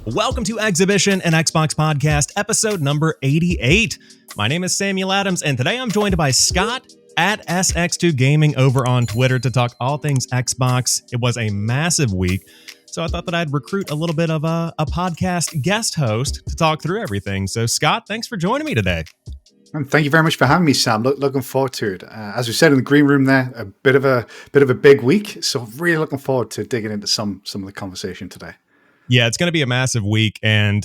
Welcome to Xhibition, an Xbox podcast, episode number 88. My name is Samuel Adams, and today I'm joined by Scott at SX2 Gaming over on Twitter to talk all things Xbox. It was a massive week, so I thought that I'd recruit a little bit of a podcast guest host to talk through everything. So, Scott, thanks for joining me today. And thank you very much for having me, Sam. Looking forward to it. As we said in the green room there, a bit of a big week. So really looking forward to digging into some of the conversation today. Yeah, it's going to be a massive week. And,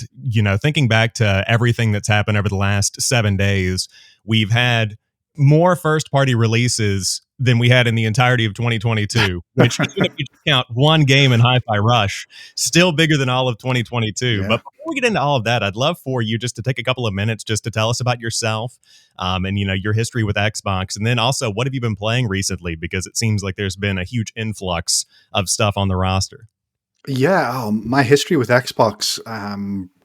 thinking back to everything that's happened over the last 7 days, we've had more first-party releases than we had in the entirety of 2022, which, even if you just count one game in Hi-Fi Rush, still bigger than all of 2022. Yeah. But before we get into all of that, I'd love for you just to take a couple of minutes just to tell us about yourself and, your history with Xbox. And then also, what have you been playing recently? Because it seems like there's been a huge influx of stuff on the roster. Yeah, my history with Xbox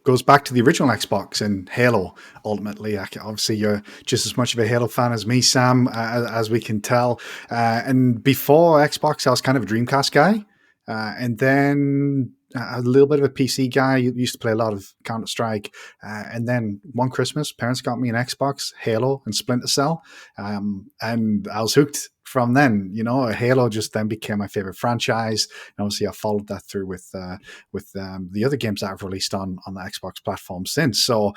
goes back to the original Xbox and Halo. Ultimately, obviously, you're just as much of a Halo fan as me, Sam, as we can tell. And before Xbox, I was kind of a Dreamcast guy, and then a little bit of a PC guy. Used to play a lot of Counter-Strike, and then one Christmas, parents got me an Xbox, Halo, and Splinter Cell, and I was hooked. From then, Halo just then became my favorite franchise, and obviously I followed that through with the other games that I've released on the Xbox platform since. So,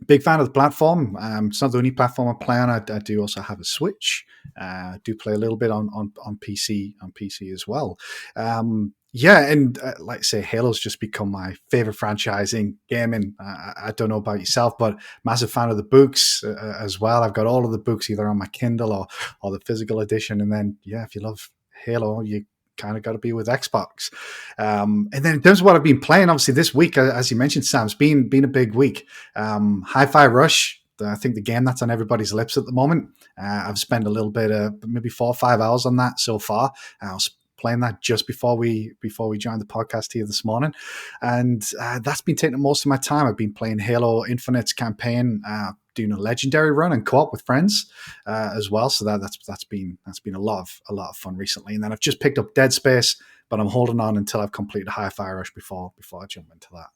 big fan of the platform. It's not the only platform I play on. I do also have a Switch. I do play a little bit on PC as well. And like I say, Halo's just become my favorite franchise in gaming. I don't know about yourself, but massive fan of the books as well. I've got all of the books either on my Kindle or the physical edition. And then, if you love Halo, you kind of got to be with Xbox. And then in terms of what I've been playing, obviously this week, as you mentioned, Sam, it's been a big week. Hi-Fi Rush, I think the game that's on everybody's lips at the moment. I've spent a little bit maybe 4 or 5 hours on that so far. I was playing that just before we joined the podcast here this morning, and that's been taking most of my time. I've been playing Halo Infinite's campaign, doing a legendary run and co-op with friends as well. So that's been a lot of fun recently. And then I've just picked up Dead Space, but I'm holding on until I've completed Hi-Fi Rush before I jump into that.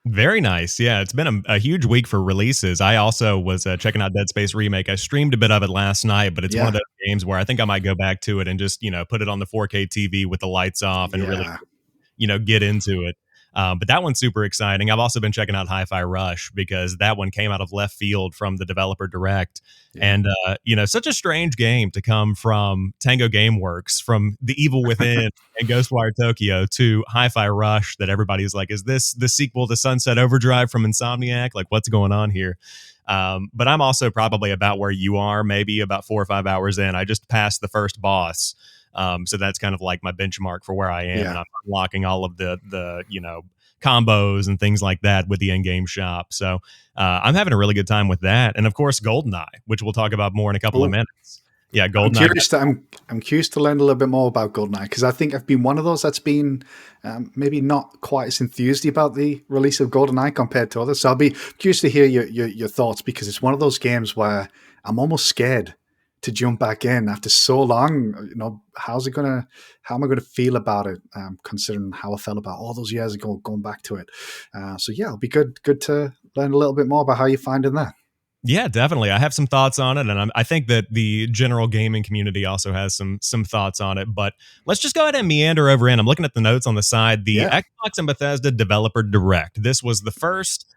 Very nice. Yeah, it's been a huge week for releases. I also was checking out Dead Space Remake. I streamed a bit of it last night, but it's one of those games where I think I might go back to it and just, put it on the 4K TV with the lights off and really, get into it. But that one's super exciting. I've also been checking out Hi-Fi Rush because that one came out of left field from the developer direct. Yeah. And, such a strange game to come from Tango Gameworks, from The Evil Within and Ghostwire Tokyo to Hi-Fi Rush, that everybody's like, is this the sequel to Sunset Overdrive from Insomniac? Like, what's going on here? But I'm also probably about where you are, maybe about 4 or 5 hours in. I just passed the first boss. So that's kind of like my benchmark for where I am. Yeah. And I'm unlocking all of the combos and things like that with the in-game shop. So I'm having a really good time with that. And of course, Goldeneye, which we'll talk about more in a couple of minutes. Yeah, Goldeneye. I'm curious to learn a little bit more about Goldeneye, because I think I've been one of those that's been maybe not quite as enthused about the release of Goldeneye compared to others. So I'll be curious to hear your thoughts, because it's one of those games where I'm almost scared to jump back in after so long. How am I going to feel about it, considering how I felt about all those years ago, going back to it. So yeah, it'll be good to learn a little bit more about how you're finding that. Yeah, definitely. I have some thoughts on it, and I think that the general gaming community also has some thoughts on it. But let's just go ahead and meander over in. I'm looking at the notes on the side. The Xbox and Bethesda Developer Direct. This was the first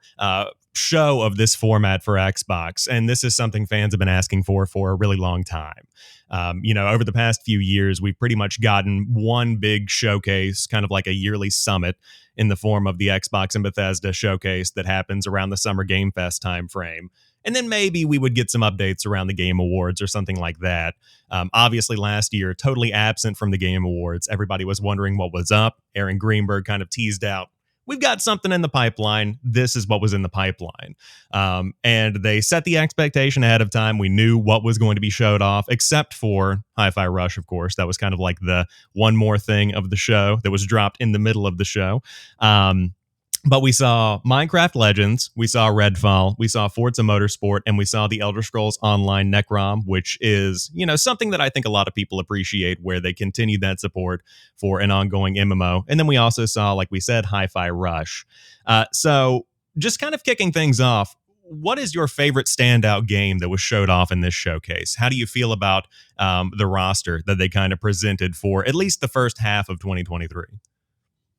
show of this format for Xbox, and this is something fans have been asking for a really long time. Over the past few years, we've pretty much gotten one big showcase, kind of like a yearly summit, in the form of the Xbox and Bethesda showcase that happens around the Summer Game Fest timeframe. And then maybe we would get some updates around the Game Awards or something like that. Obviously, last year, totally absent from the Game Awards. Everybody was wondering what was up. Aaron Greenberg kind of teased out, we've got something in the pipeline. This is what was in the pipeline. And they set the expectation ahead of time. We knew what was going to be showed off, except for Hi-Fi Rush, of course. That was kind of like the one more thing of the show that was dropped in the middle of the show. But we saw Minecraft Legends, we saw Redfall, we saw Forza Motorsport, and we saw the Elder Scrolls Online Necrom, which is, something that I think a lot of people appreciate, where they continue that support for an ongoing MMO. And then we also saw, like we said, Hi-Fi Rush. So just kind of kicking things off, what is your favorite standout game that was showed off in this showcase? How do you feel about the roster that they kind of presented for at least the first half of 2023?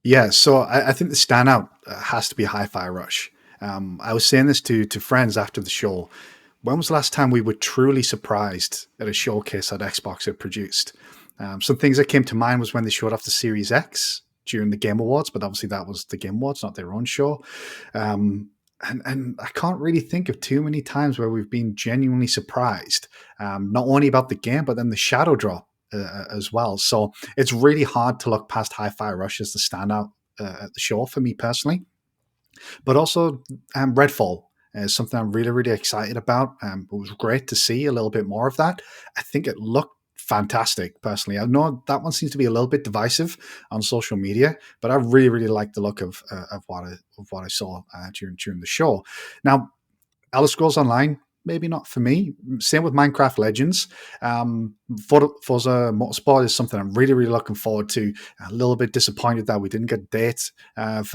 Yeah, so I think the standout has to be Hi-Fi Rush. I was saying this to friends after the show. When was the last time we were truly surprised at a showcase that Xbox had produced? Some things that came to mind was when they showed off the Series X during the Game Awards, but obviously that was the Game Awards, not their own show. And I can't really think of too many times where we've been genuinely surprised, not only about the game, but then the shadow drop as well. So it's really hard to look past Hi-Fi Rush as the standout at the show for me personally. But also Redfall is something I'm really, really excited about. It was great to see a little bit more of that. I think it looked fantastic personally. I know that one seems to be a little bit divisive on social media, but I really, really like the look of what I saw during the show. Now, Elder Scrolls Online, maybe not for me. Same with Minecraft Legends. Forza Motorsport is something I'm really, really looking forward to. A little bit disappointed that we didn't get a date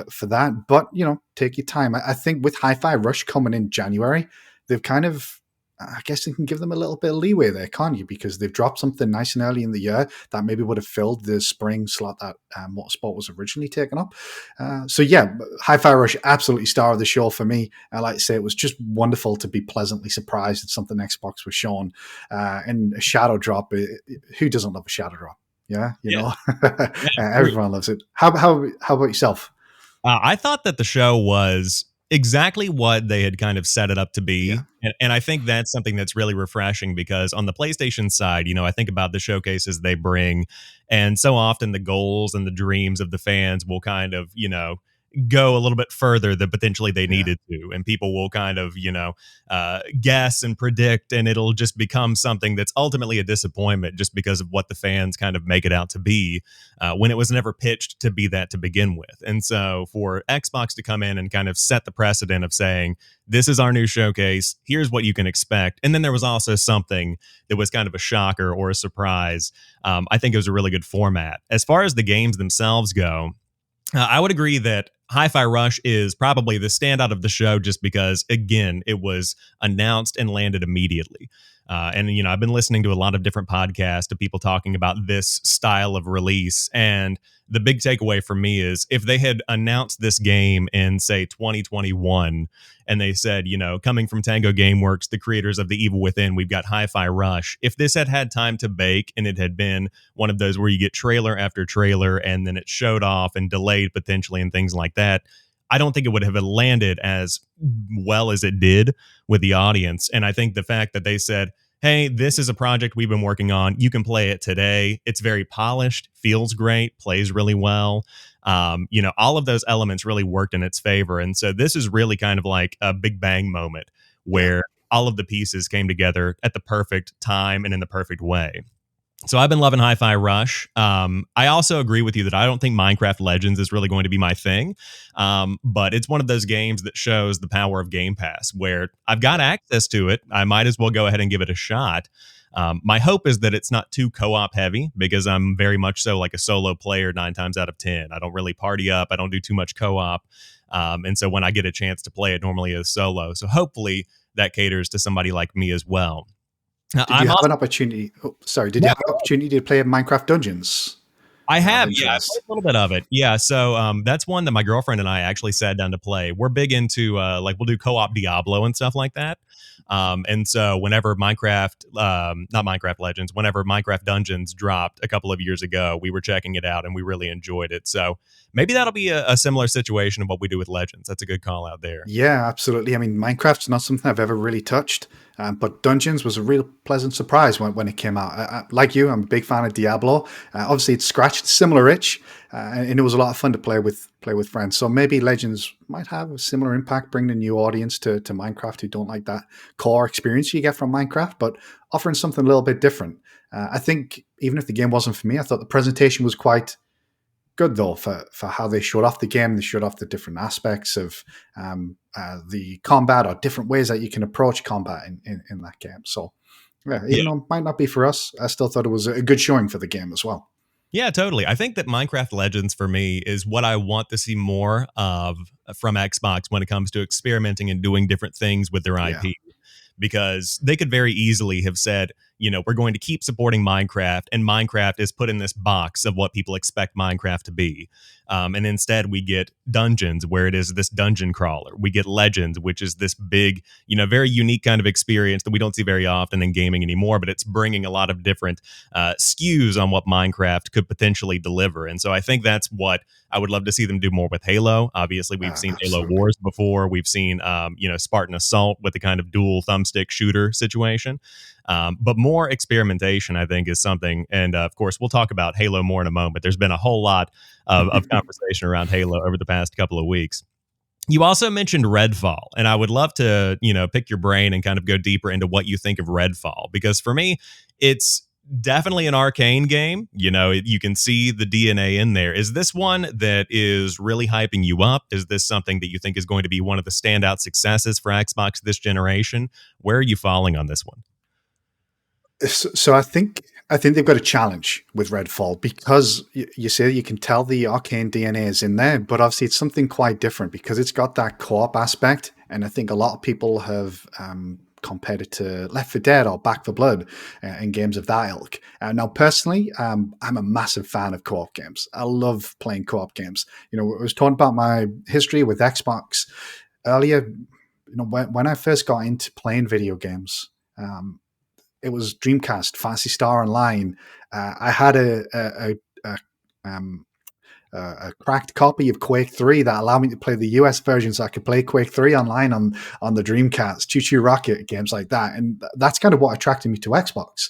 for that, but take your time. I think with Hi-Fi Rush coming in January, they've kind of, I guess you can give them a little bit of leeway there, can't you? Because they've dropped something nice and early in the year that maybe would have filled the spring slot that Motorsport was originally taken up. So yeah, Hi-Fi Rush, absolutely star of the show for me. I like to say it was just wonderful to be pleasantly surprised at something Xbox was shown. And a shadow drop, who doesn't love a shadow drop? Yeah, Yeah, everyone loves it. How about yourself? I thought that the show was exactly what they had kind of set it up to be. Yeah, And I think that's something that's really refreshing, because on the PlayStation side, I think about the showcases they bring, and so often the goals and the dreams of the fans will kind of, go a little bit further than potentially they yeah, needed to. And people will kind of, guess and predict, and it'll just become something that's ultimately a disappointment just because of what the fans kind of make it out to be, when it was never pitched to be that to begin with. And so for Xbox to come in and kind of set the precedent of saying, this is our new showcase, here's what you can expect. And then there was also something that was kind of a shocker or a surprise. I think it was a really good format. As far as the games themselves go, I would agree that Hi-Fi Rush is probably the standout of the show, just because, again, it was announced and landed immediately. And I've been listening to a lot of different podcasts of people talking about this style of release. And the big takeaway for me is, if they had announced this game in, say, 2021, and they said, coming from Tango Gameworks, the creators of The Evil Within, we've got Hi-Fi Rush. If this had had time to bake, and it had been one of those where you get trailer after trailer and then it showed off and delayed potentially and things like that, I don't think it would have landed as well as it did with the audience. And I think the fact that they said, hey, this is a project we've been working on, you can play it today, it's very polished, feels great, plays really well. All of those elements really worked in its favor. And so this is really kind of like a Big Bang moment, yeah. where all of the pieces came together at the perfect time and in the perfect way. So I've been loving Hi-Fi Rush. I also agree with you that I don't think Minecraft Legends is really going to be my thing. But it's one of those games that shows the power of Game Pass, where I've got access to it. I might as well go ahead and give it a shot. My hope is that it's not too co-op heavy, because I'm very much so like a solo player 9 times out of 10. I don't really party up. I don't do too much co-op. And so when I get a chance to play it, normally is solo. So hopefully that caters to somebody like me as well. Now, Did you I'm have also an opportunity? Oh, sorry. Did you yeah, have an opportunity to play Minecraft Dungeons I out of have, yeah, I played interest? a little bit of it. Yeah, so that's one that my girlfriend and I actually sat down to play. We're big into like, we'll do co-op Diablo and stuff like that. And so whenever not Minecraft Legends, whenever Minecraft Dungeons dropped a couple of years ago, we were checking it out and we really enjoyed it. So maybe that'll be a similar situation of what we do with Legends. That's a good call out there. Yeah, absolutely. I mean, Minecraft's not something I've ever really touched, but Dungeons was a real pleasant surprise when it came out. Like you, I'm a big fan of Diablo. Obviously, it scratched a similar itch, and it was a lot of fun to play with friends. So maybe Legends might have a similar impact, bringing a new audience to Minecraft who don't like that core experience you get from Minecraft, but offering something a little bit different. I think even if the game wasn't for me, I thought the presentation was quite good though for how they showed off the game. They showed off the different aspects of the combat, or different ways that you can approach combat in that game. So yeah, Yeah. even though it might not be for us, I still thought it was a good showing for the game as well. Yeah, totally. I think that Minecraft Legends for me is what I want to see more of from Xbox when it comes to experimenting and doing different things with their Yeah. IP, because they could very easily have said, we're going to keep supporting Minecraft, and Minecraft is put in this box of what people expect Minecraft to be. And instead, we get Dungeons, where it is this dungeon crawler. We get Legends, which is this big, very unique kind of experience that we don't see very often in gaming anymore, but it's bringing a lot of different skews on what Minecraft could potentially deliver. And so I think that's what I would love to see them do more with Halo. Obviously, we've seen Halo Absolutely. Wars before. We've seen, Spartan Assault with the kind of dual thumbstick shooter situation. But more experimentation, I think, is something. And of course, we'll talk about Halo more in a moment. There's been a whole lot of conversation around Halo over the past couple of weeks. You also mentioned Redfall, and I would love to, pick your brain and kind of go deeper into what you think of Redfall, because for me, it's definitely an arcane game. You can see the DNA in there. Is this one that is really hyping you up? Is this something that you think is going to be one of the standout successes for Xbox this generation? Where are you falling on this one? So I think they've got a challenge with Redfall, because you say you can tell the arcane DNA is in there, but obviously it's something quite different because it's got that co-op aspect, and I think a lot of people have compared it to Left 4 Dead or Back 4 Blood and games of that ilk. Now, personally, I'm a massive fan of co-op games. I love playing co-op games. I was talking about my history with Xbox earlier. When I first got into playing video games. It was Dreamcast, Fantasy Star Online. I had um, a cracked copy of Quake 3 that allowed me to play the US version, so I could play Quake 3 online on the Dreamcast, Choo Choo Rocket, games like that. And that's kind of what attracted me to Xbox.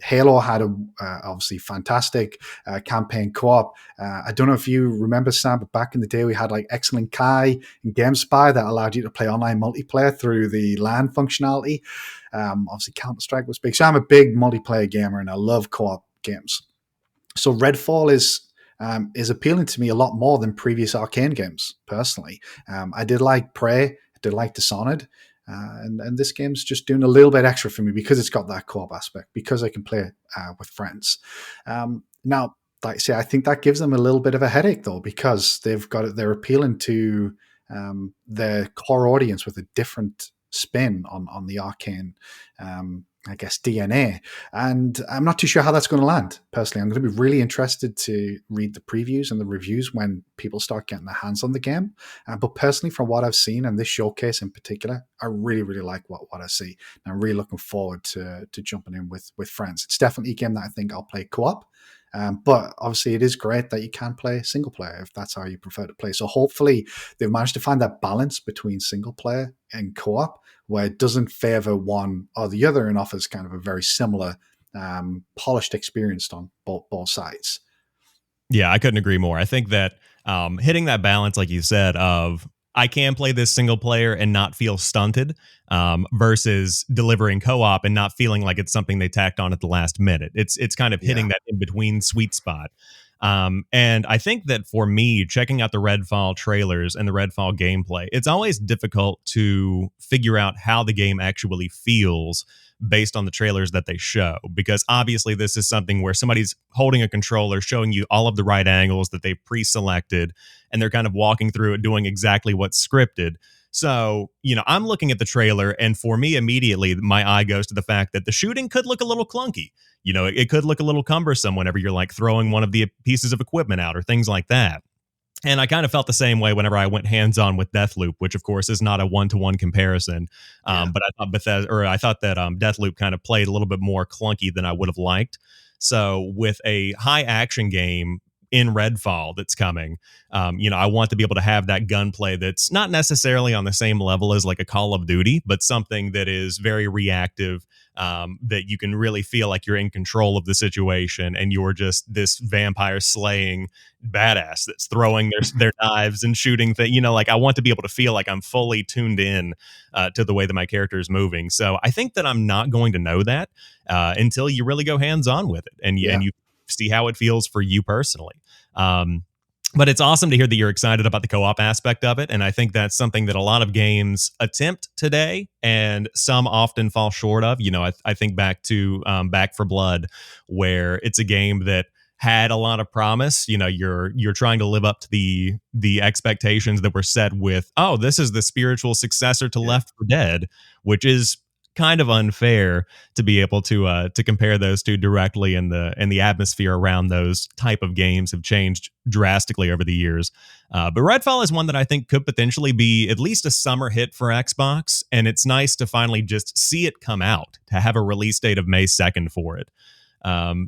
Halo had a obviously fantastic campaign co-op. I don't know if you remember, Sam, but back in the day we had like Excellent Kai and GameSpy that allowed you to play online multiplayer through the LAN functionality. Obviously Counter-Strike was big. So I'm a big multiplayer gamer and I love co-op games. So Redfall is appealing to me a lot more than previous Arcane games, personally. I did like Prey, I did like Dishonored, and this game's just doing a little bit extra for me because it's got that co-op aspect, because I can play with friends. Now, like I say, I think that gives them a little bit of a headache, though, because they're appealing to their core audience with a different spin on the Arcane I guess, DNA. And I'm not too sure how that's going to land, personally. I'm going to be really interested to read the previews and the reviews when people start getting their hands on the game. But personally, from what I've seen and this showcase in particular, I really, really like what I see. And I'm really looking forward to jumping in with friends. It's definitely a game that I think I'll play co-op. But obviously, it is great that you can play single player if that's how you prefer to play. So hopefully, they've managed to find that balance between single player and co-op, where it doesn't favor one or the other and offers kind of a very similar, polished experience on both sides. Yeah, I couldn't agree more. I think that hitting that balance, like you said, of I can play this single player and not feel stunted, versus delivering co-op and not feeling like it's something they tacked on at the last minute. It's kind of hitting Yeah. that in between sweet spot. And I think that for me, checking out the Redfall trailers and the Redfall gameplay, it's always difficult to figure out how the game actually feels based on the trailers that they show. Because obviously, this is something where somebody's holding a controller, showing you all of the right angles that they've pre selected, and they're kind of walking through it, doing exactly what's scripted. So, I'm looking at the trailer, and for me, immediately, my eye goes to the fact that the shooting could look a little clunky. It could look a little cumbersome whenever you're like throwing one of the pieces of equipment out or things like that. And I kind of felt the same way whenever I went hands-on with Deathloop, which of course is not a one-to-one comparison. Yeah. But I thought that Deathloop kind of played a little bit more clunky than I would have liked. So with a high action game in Redfall that's coming, I want to be able to have that gunplay that's not necessarily on the same level as like a Call of Duty, but something that is very reactive, that you can really feel like you're in control of the situation and you're just this vampire slaying badass that's throwing their knives and shooting things. Like I want to be able to feel like I'm fully tuned in to the way that my character is moving. So I think that I'm not going to know that until you really go hands on with it and Yeah. you see how it feels for you personally. But it's awesome to hear that you're excited about the co-op aspect of it, and I think that's something that a lot of games attempt today, and some often fall short of. I think back to Back for Blood, where it's a game that had a lot of promise. You're trying to live up to the expectations that were set with, oh, this is the spiritual successor to Yeah. Left 4 Dead, which is kind of unfair to be able to compare those two directly, and the atmosphere around those type of games have changed drastically over the years. But Redfall is one that I think could potentially be at least a summer hit for Xbox, and it's nice to finally just see it come out, to have a release date of May 2nd for it.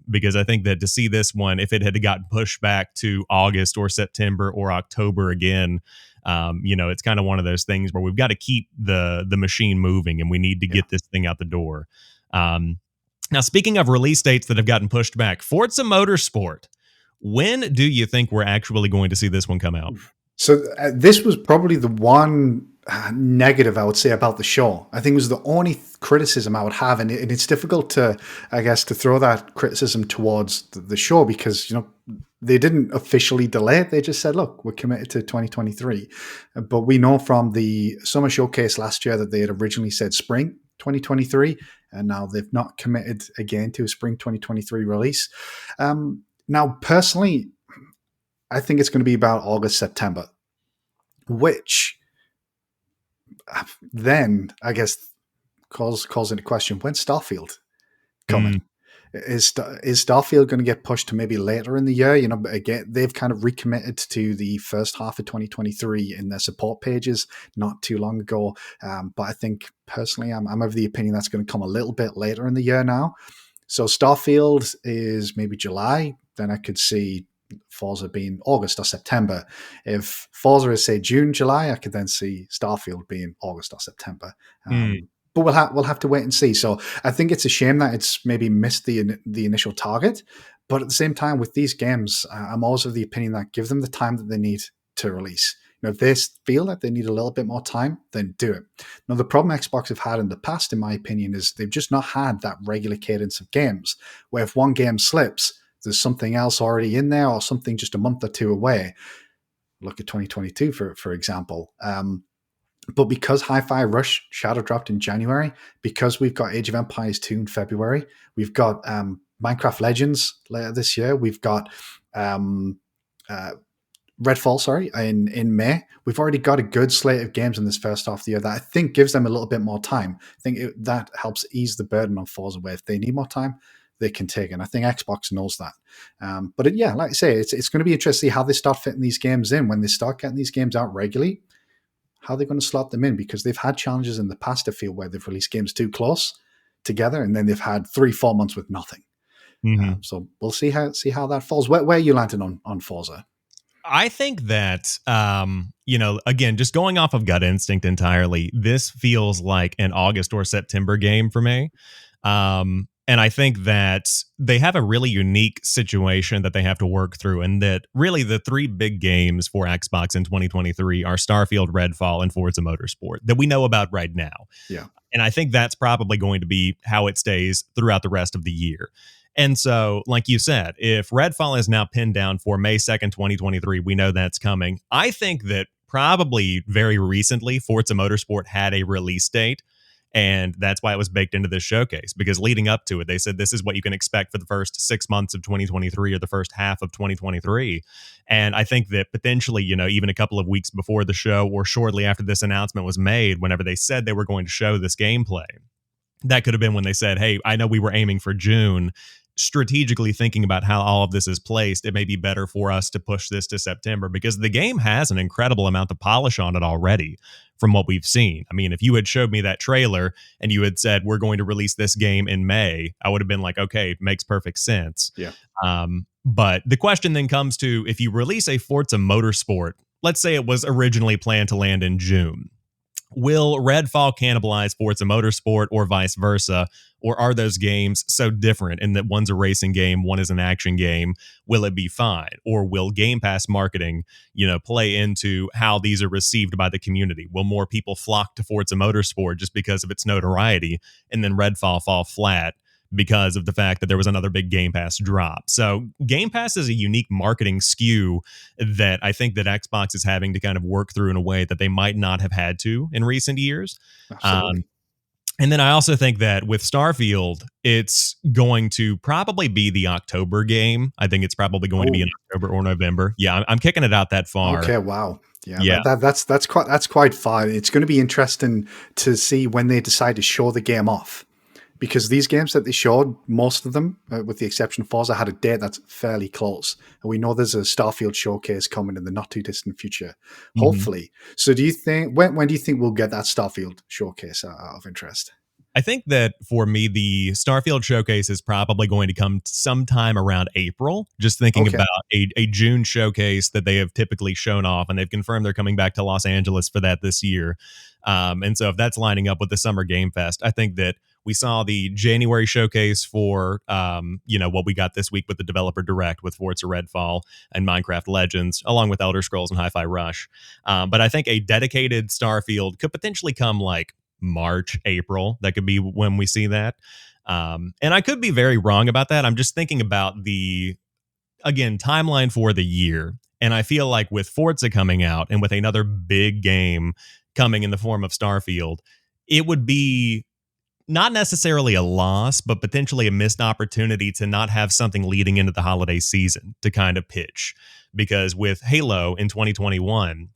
Because I think that to see this one, if it had gotten pushed back to August or September or October again, it's kind of one of those things where we've got to keep the machine moving, and we need to get this thing out the door. Now, speaking of release dates that have gotten pushed back, Forza Motorsport, when do you think we're actually going to see this one come out? So this was probably the one negative I would say about the show. I think it was the only criticism I would have, and it's difficult to, I guess, to throw that criticism towards the show, because they didn't officially delay it. They just said, look, we're committed to 2023. But we know from the summer showcase last year that they had originally said spring 2023, and now they've not committed again to a spring 2023 release. Now, personally, I think it's going to be about August, September, which then I guess calls into question, when's Starfield coming? Is Starfield going to get pushed to maybe later in the year? Again, they've kind of recommitted to the first half of 2023 in their support pages not too long ago. But I think personally, I'm of the opinion that's going to come a little bit later in the year now. So Starfield is maybe July. Then I could see Forza being August or September. If Forza is, say, June, July, I could then see Starfield being August or September. But we'll have to wait and see. So I think it's a shame that it's maybe missed the initial target. But at the same time, with these games, I'm always of the opinion that give them the time that they need to release. If they feel that they need a little bit more time, then do it. Now, the problem Xbox have had in the past, in my opinion, is they've just not had that regular cadence of games, where if one game slips, there's something else already in there, or something just a month or two away. Look at 2022, for example. But because Hi-Fi Rush Shadow dropped in January, because we've got Age of Empires 2 in February, we've got Minecraft Legends later this year, we've got Redfall, in May. We've already got a good slate of games in this first half of the year that I think gives them a little bit more time. I think that helps ease the burden on Forza, where if they need more time, they can take it. And I think Xbox knows that. But like I say, it's going to be interesting how they start fitting these games in. When they start getting these games out regularly, how they're going to slot them in, because they've had challenges in the past, I feel, where they've released games too close together, and then they've had 3-4 months with nothing. So we'll see how that falls. Where are you landing on Forza? I think that, again, just going off of gut instinct entirely, this feels like an August or September game for me. And I think that they have a really unique situation that they have to work through, and that really the three big games for Xbox in 2023 are Starfield, Redfall, and Forza Motorsport that we know about right now. Yeah. And I think that's probably going to be how it stays throughout the rest of the year. And so, like you said, if Redfall is now pinned down for May 2nd, 2023, we know that's coming. I think that probably very recently, Forza Motorsport had a release date, and that's why it was baked into this showcase, because leading up to it, they said this is what you can expect for the first 6 months of 2023 or the first half of 2023. And I think that potentially, even a couple of weeks before the show or shortly after this announcement was made, whenever they said they were going to show this gameplay, that could have been when they said, hey, I know we were aiming for June. Strategically thinking about how all of this is placed, it may be better for us to push this to September, because the game has an incredible amount of polish on it already from what we've seen. I mean, if you had showed me that trailer and you had said, we're going to release this game in May, I would have been like, okay, makes perfect sense. Yeah. But the question then comes to, if you release a Forza Motorsport, let's say it was originally planned to land in June, will Redfall cannibalize Forza Motorsport or vice versa? Or are those games so different in that one's a racing game, one is an action game? Will it be fine? Or will Game Pass marketing, play into how these are received by the community? Will more people flock to Forza Motorsport just because of its notoriety, and then Redfall fall flat because of the fact that there was another big Game Pass drop. So Game Pass is a unique marketing skew that I think that Xbox is having to kind of work through in a way that they might not have had to in recent years. Absolutely. Um, and then I also think that with Starfield, it's going to probably be the October game. I think it's probably going to be in Oh, October or November. Yeah, I'm kicking it out that far. okay. Wow. Yeah, Yeah. that's quite far. It's going to be interesting to see when they decide to show the game off, because these games that they showed, most of them, with the exception of Forza, had a date that's fairly close, and we know there's a Starfield showcase coming in the not too distant future, Mhm. hopefully. So, do you think when do you think we'll get that Starfield showcase out of interest? I think that for me, the Starfield showcase is probably going to come sometime around April. Just thinking Okay. about a June showcase that they have typically shown off, and they've confirmed they're coming back to Los Angeles for that this year. And so, if that's lining up with the Summer Game Fest, I think that we saw the January showcase for, what we got this week with the developer direct with Forza Redfall and Minecraft Legends, along with Elder Scrolls and Hi-Fi Rush. But I think a dedicated Starfield could potentially come like March, April. That could be when we see that. And I could be very wrong about that. I'm just thinking about the, again, timeline for the year. And I feel like with Forza coming out and with another big game coming in the form of Starfield, it would be not necessarily a loss, but potentially a missed opportunity to not have something leading into the holiday season to kind of pitch. Because with Halo in 2021,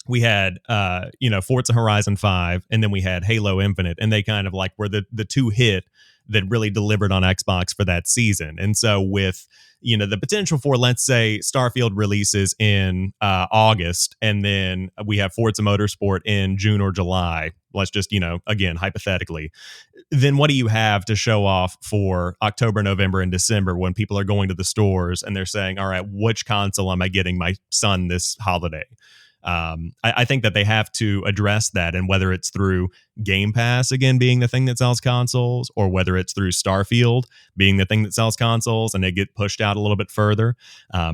we had Forza Horizon 5, and then we had Halo Infinite, and they kind of like were the two hit that really delivered on Xbox for that season. And so with the potential for, let's say, Starfield releases in August, and then we have Forza Motorsport in June or July, let's just again hypothetically, then what do you have to show off for October, November, and December when people are going to the stores and they're saying, all right, which console am I getting my son this holiday? I think that they have to address that, and whether it's through Game Pass again being the thing that sells consoles, or whether it's through Starfield being the thing that sells consoles, and they get pushed out a little bit further,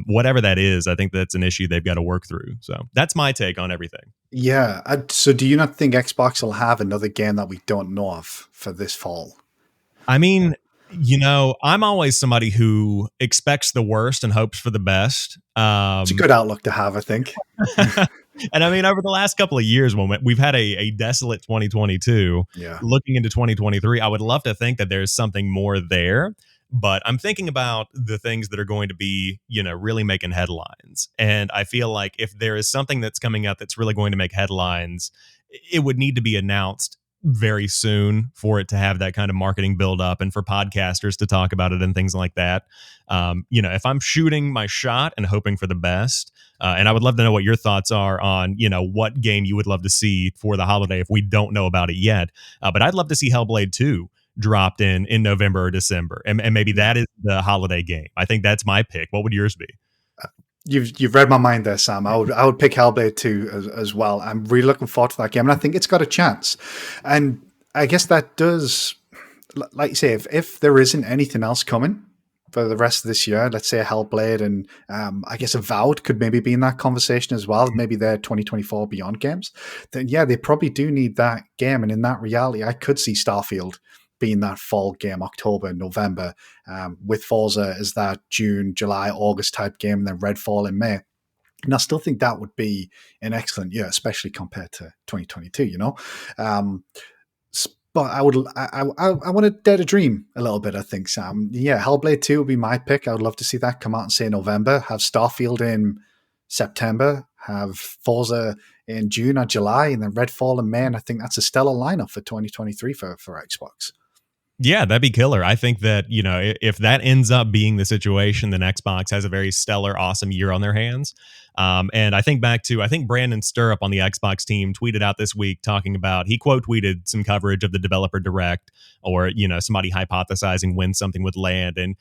whatever that is, I think that's an issue they've got to work through. So that's my take on everything. Yeah. So, do you not think Xbox will have another game that we don't know of for this fall? I mean, I'm always somebody who expects the worst and hopes for the best. It's a good outlook to have, I think. And I mean, over the last couple of years, when we've had a desolate 2022, Yeah. looking into 2023, I would love to think that there's something more there. But I'm thinking about the things that are going to be, really making headlines. And I feel like if there is something that's coming out that's really going to make headlines, it would need to be announced very soon for it to have that kind of marketing build up, and for podcasters to talk about it and things like that. If I'm shooting my shot and hoping for the best, and I would love to know what your thoughts are on, what game you would love to see for the holiday if we don't know about it yet. But I'd love to see Hellblade 2 dropped in November or December. And maybe that is the holiday game. I think that's my pick. What would yours be? You've read my mind there, Sam. I would pick Hellblade 2 as well. I'm really looking forward to that game, and I think it's got a chance. And I guess that does, like you say, if there isn't anything else coming for the rest of this year, let's say a Hellblade, and I guess Avowed could maybe be in that conversation as well. Maybe they're 2024 beyond games. Then yeah, they probably do need that game. And in that reality, I could see Starfield being that fall game, October, November, with Forza as that June, July, August type game, and then Redfall in May. And I still think that would be an excellent year, especially compared to 2022. But I want to dare to dream a little bit, I think, Sam. Yeah, Hellblade 2 would be my pick. I would love to see that come out in, say, November, have Starfield in September, have Forza in June or July, and then Redfall in May. And I think that's a stellar lineup for 2023 for Xbox. Yeah, that'd be killer. I think that, if that ends up being the situation, then Xbox has a very stellar, awesome year on their hands. And I think back to, I think Brandon Stirrup on the Xbox team tweeted out this week talking about, he quote tweeted some coverage of the developer direct, or, somebody hypothesizing when something would land. And,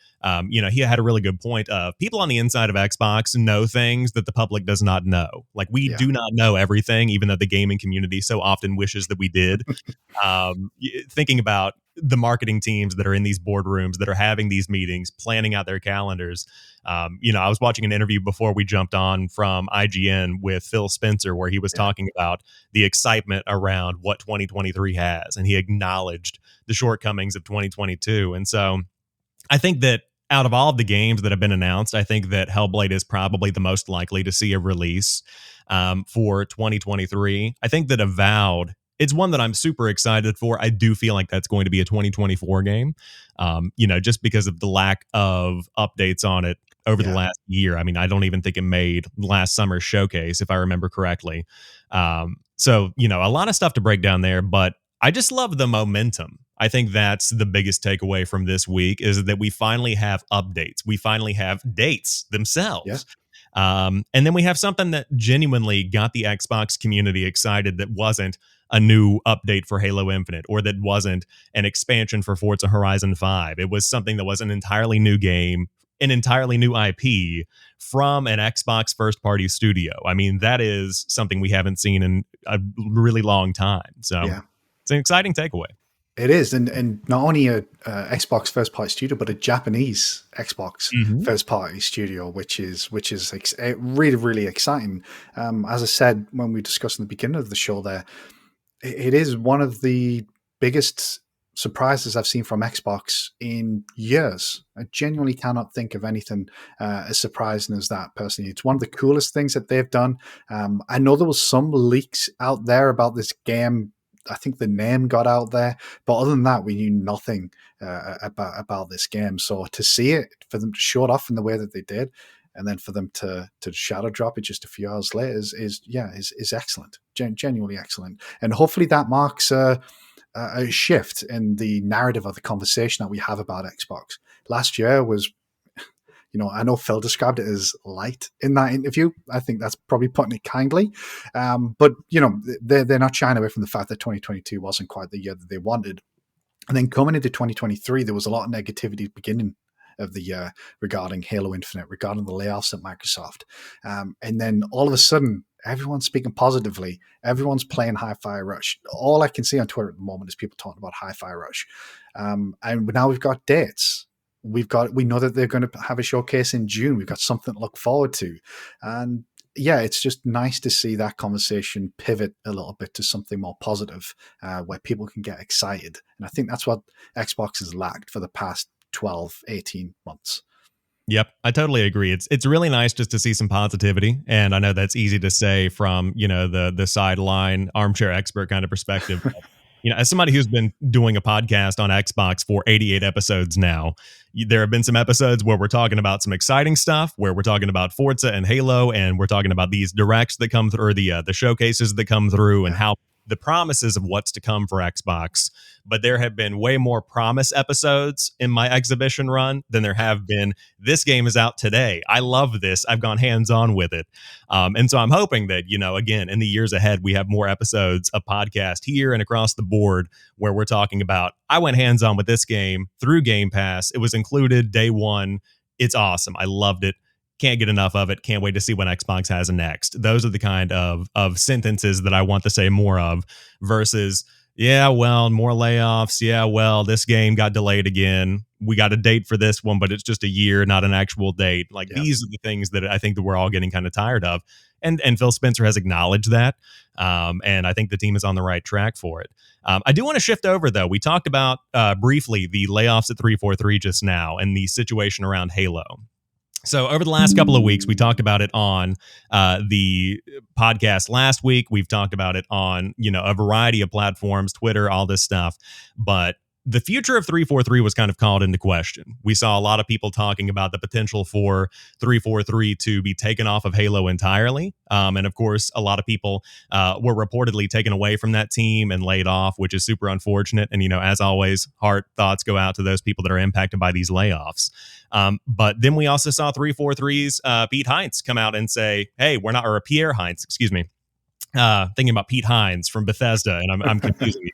he had a really good point of, people on the inside of Xbox know things that the public does not know. Like, we do not know everything, even though the gaming community so often wishes that we did. Thinking about the marketing teams that are in these boardrooms that are having these meetings, planning out their calendars. I was watching an interview before we jumped on from IGN with Phil Spencer, where he was talking about the excitement around what 2023 has, and he acknowledged the shortcomings of 2022. And so I think that out of all of the games that have been announced, I think that Hellblade is probably the most likely to see a release for 2023. I think that Avowed, it's one that I'm super excited for. I do feel like that's going to be a 2024 game, just because of the lack of updates on it over the last year. I mean, I don't even think it made last summer's showcase, if I remember correctly. So, a lot of stuff to break down there, but I just love the momentum. I think that's the biggest takeaway from this week, is that we finally have updates. We finally have dates themselves. And then we have something that genuinely got the Xbox community excited, that wasn't a new update for Halo Infinite, or that wasn't an expansion for Forza Horizon 5. It was something that was an entirely new game, an entirely new IP from an Xbox first-party studio. I mean, that is something we haven't seen in a really long time. So it's an exciting takeaway. It is, and not only a Xbox first party studio, but a Japanese Xbox first party studio, which is really, really exciting. As I said when we discussed in the beginning of the show, there, it is one of the biggest surprises I've seen from Xbox in years. I genuinely cannot think of anything as surprising as that. Personally, it's one of the coolest things that they've done. I know there was some leaks out there about this game. I think the name got out there, but other than that, we knew nothing about this game. So to see it, for them to show it off in the way that they did, and then for them to shadow drop it just a few hours later is excellent, genuinely excellent. And hopefully that marks a shift in the narrative of the conversation that we have about Xbox. Last year was, I know Phil described it as light in that interview. I think that's probably putting it kindly. But, they're not shying away from the fact that 2022 wasn't quite the year that they wanted. And then coming into 2023, there was a lot of negativity at the beginning of the year regarding Halo Infinite, regarding the layoffs at Microsoft. And then all of a sudden, everyone's speaking positively. Everyone's playing Hi-Fi Rush. All I can see on Twitter at the moment is people talking about Hi-Fi Rush. And now we've got dates. We know that they're going to have a showcase in June. We've got something to look forward to. And it's just nice to see that conversation pivot a little bit to something more positive, where people can get excited. And I think that's what Xbox has lacked for the past 12, 18 months. Yep, I totally agree. It's really nice just to see some positivity, and I know that's easy to say from the sideline armchair expert kind of perspective. But, as somebody who's been doing a podcast on Xbox for 88 episodes now, there have been some episodes where we're talking about some exciting stuff, where we're talking about Forza and Halo, and we're talking about these directs that come through, or the showcases that come through, and how the promises of what's to come for Xbox. But there have been way more promise episodes in my Xhibition run than there have been, this game is out today, I love this, I've gone hands-on with it. And so I'm hoping that, again, in the years ahead, we have more episodes of podcast here and across the board where we're talking about, I went hands-on with this game through Game Pass. It was included day one. It's awesome. I loved it. Can't get enough of it. Can't wait to see what Xbox has next. Those are the kind of sentences that I want to say more of, versus, more layoffs. This game got delayed again. We got a date for this one, but it's just a year, not an actual date. These are the things that I think that we're all getting kind of tired of. And Phil Spencer has acknowledged that. And I think the team is on the right track for it. I do want to shift over, though. We talked about briefly the layoffs at 343 just now and the situation around Halo. So over the last couple of weeks, we talked about it on the podcast last week. We've talked about it on, a variety of platforms, Twitter, all this stuff. But the future of 343 was kind of called into question. We saw a lot of people talking about the potential for 343 to be taken off of Halo entirely. And of course, a lot of people were reportedly taken away from that team and laid off, which is super unfortunate. And, as always, heart thoughts go out to those people that are impacted by these layoffs. But then we also saw 343's Pete Hines come out and say, hey, we're not, or Pierre Hines, excuse me. Thinking about Pete Hines from Bethesda, and I'm confusing you.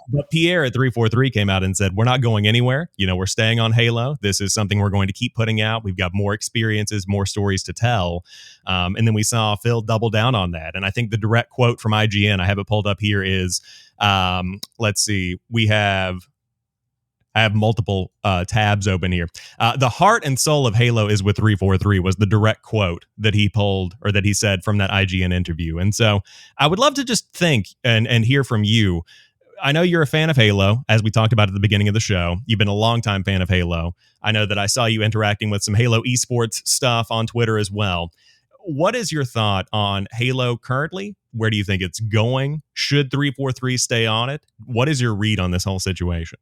But Pierre at 343 came out and said, we're not going anywhere. We're staying on Halo. This is something we're going to keep putting out. We've got more experiences, more stories to tell. And then we saw Phil double down on that. And I think the direct quote from IGN, I have it pulled up here, is, let's see, we have I have multiple tabs open here. The heart and soul of Halo is with 343 was the direct quote that he pulled or that he said from that IGN interview. And so I would love to just think and hear from you. I know you're a fan of Halo, as we talked about at the beginning of the show. You've been a longtime fan of Halo. I know that I saw you interacting with some Halo esports stuff on Twitter as well. What is your thought on Halo currently? Where do you think it's going? Should 343 stay on it? What is your read on this whole situation?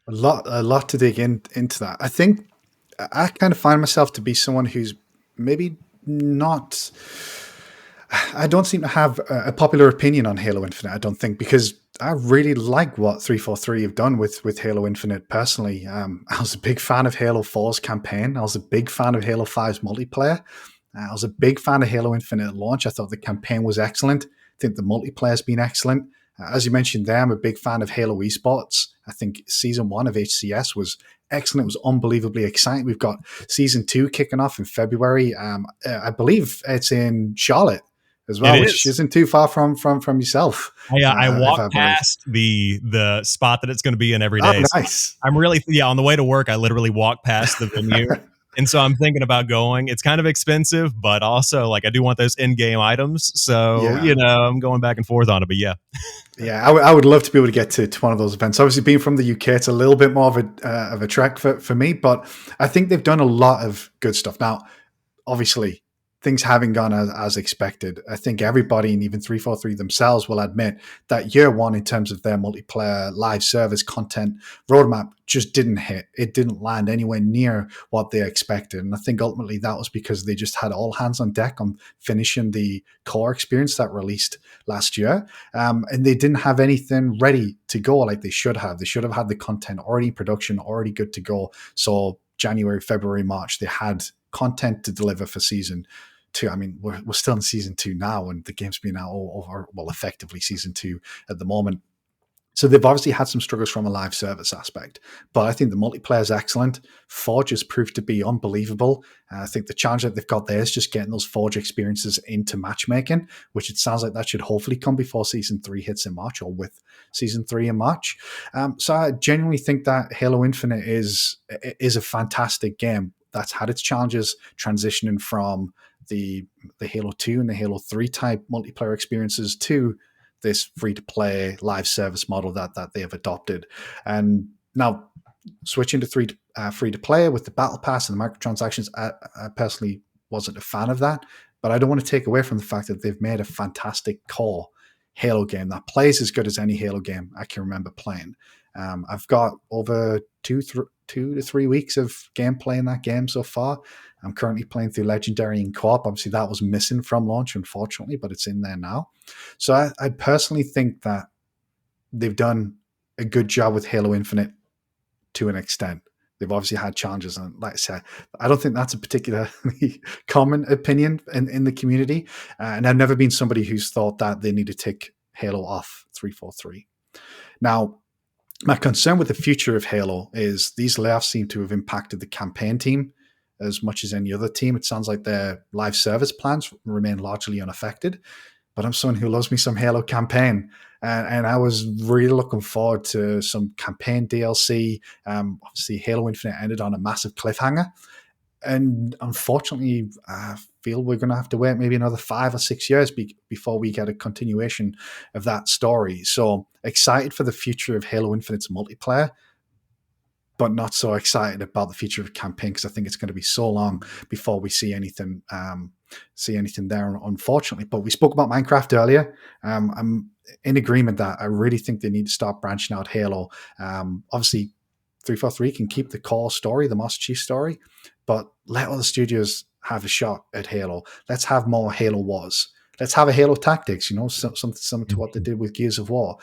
A lot to dig into that. I think I kind of find myself to be someone who's maybe not. I don't seem to have a popular opinion on Halo Infinite. I don't think, because I really like what 343 have done with Halo Infinite. Personally, I was a big fan of Halo 4's campaign. I was a big fan of Halo 5's multiplayer. I was a big fan of Halo Infinite at launch. I thought the campaign was excellent. I think the multiplayer's been excellent. As you mentioned there, I'm a big fan of Halo esports. I think season 1 of HCS was excellent. It was unbelievably exciting. We've got season 2 kicking off in February. I believe it's in Charlotte as well, which isn't too far from yourself. I walk past the spot that it's going to be in every day. Oh, nice. So I'm really, on the way to work, I literally walk past the venue. And so I'm thinking about going. It's kind of expensive, but also like I do want those in-game items. So, I'm going back and forth on it, but yeah. Yeah, I would love to be able to get to one of those events. Obviously, being from the UK, it's a little bit more of a trek for me, but I think they've done a lot of good stuff. Now, obviously, things haven't gone as expected. I think everybody, and even 343 themselves, will admit that year one, in terms of their multiplayer live service content roadmap, just didn't hit. It didn't land anywhere near what they expected. And I think ultimately that was because they just had all hands on deck on finishing the core experience that released last year. And they didn't have anything ready to go like they should have. They should have had the content already in production, already good to go. So January, February, March, they had content to deliver for season 2. I mean, we're still in season 2 now, and the game's been out over, well, effectively season 2 at the moment. So they've obviously had some struggles from a live service aspect, but I think the multiplayer is excellent. Forge has proved to be unbelievable. I think the challenge that they've got there is just getting those Forge experiences into matchmaking, which it sounds like that should hopefully come before season 3 hits in March, or with season 3 in March. So I genuinely think that Halo Infinite is a fantastic game that's had its challenges transitioning from the Halo 2 and the Halo 3 type multiplayer experiences to this free-to-play live service model that they have adopted. And now switching to free-to-play with the Battle Pass and the microtransactions, I personally wasn't a fan of that, but I don't want to take away from the fact that they've made a fantastic core Halo game that plays as good as any Halo game I can remember playing. I've got over 2 to 3 weeks of gameplay in that game so far. I'm currently playing through Legendary and Co-op. Obviously, that was missing from launch, unfortunately, but it's in there now. So I personally think that they've done a good job with Halo Infinite to an extent. They've obviously had challenges, and like I said, I don't think that's a particularly common opinion in the community. And I've never been somebody who's thought that they need to take Halo off 343. Now, my concern with the future of Halo is these layoffs seem to have impacted the campaign team as much as any other team. It sounds like their live service plans remain largely unaffected. But I'm someone who loves me some Halo campaign, and I was really looking forward to some campaign DLC. Obviously, Halo Infinite ended on a massive cliffhanger, and unfortunately, I feel we're going to have to wait maybe another 5 or 6 years before we get a continuation of that story. So excited for the future of Halo Infinite's multiplayer, but not so excited about the future of campaign, because I think it's going to be so long before we see anything there, unfortunately. But we spoke about Minecraft earlier. I'm in agreement that I really think they need to start branching out Halo. Obviously, 343 can keep the core story, the Master Chief story, but let other studios have a shot at Halo. Let's have more Halo Wars. Let's have a Halo Tactics, something similar to what they did with Gears of War.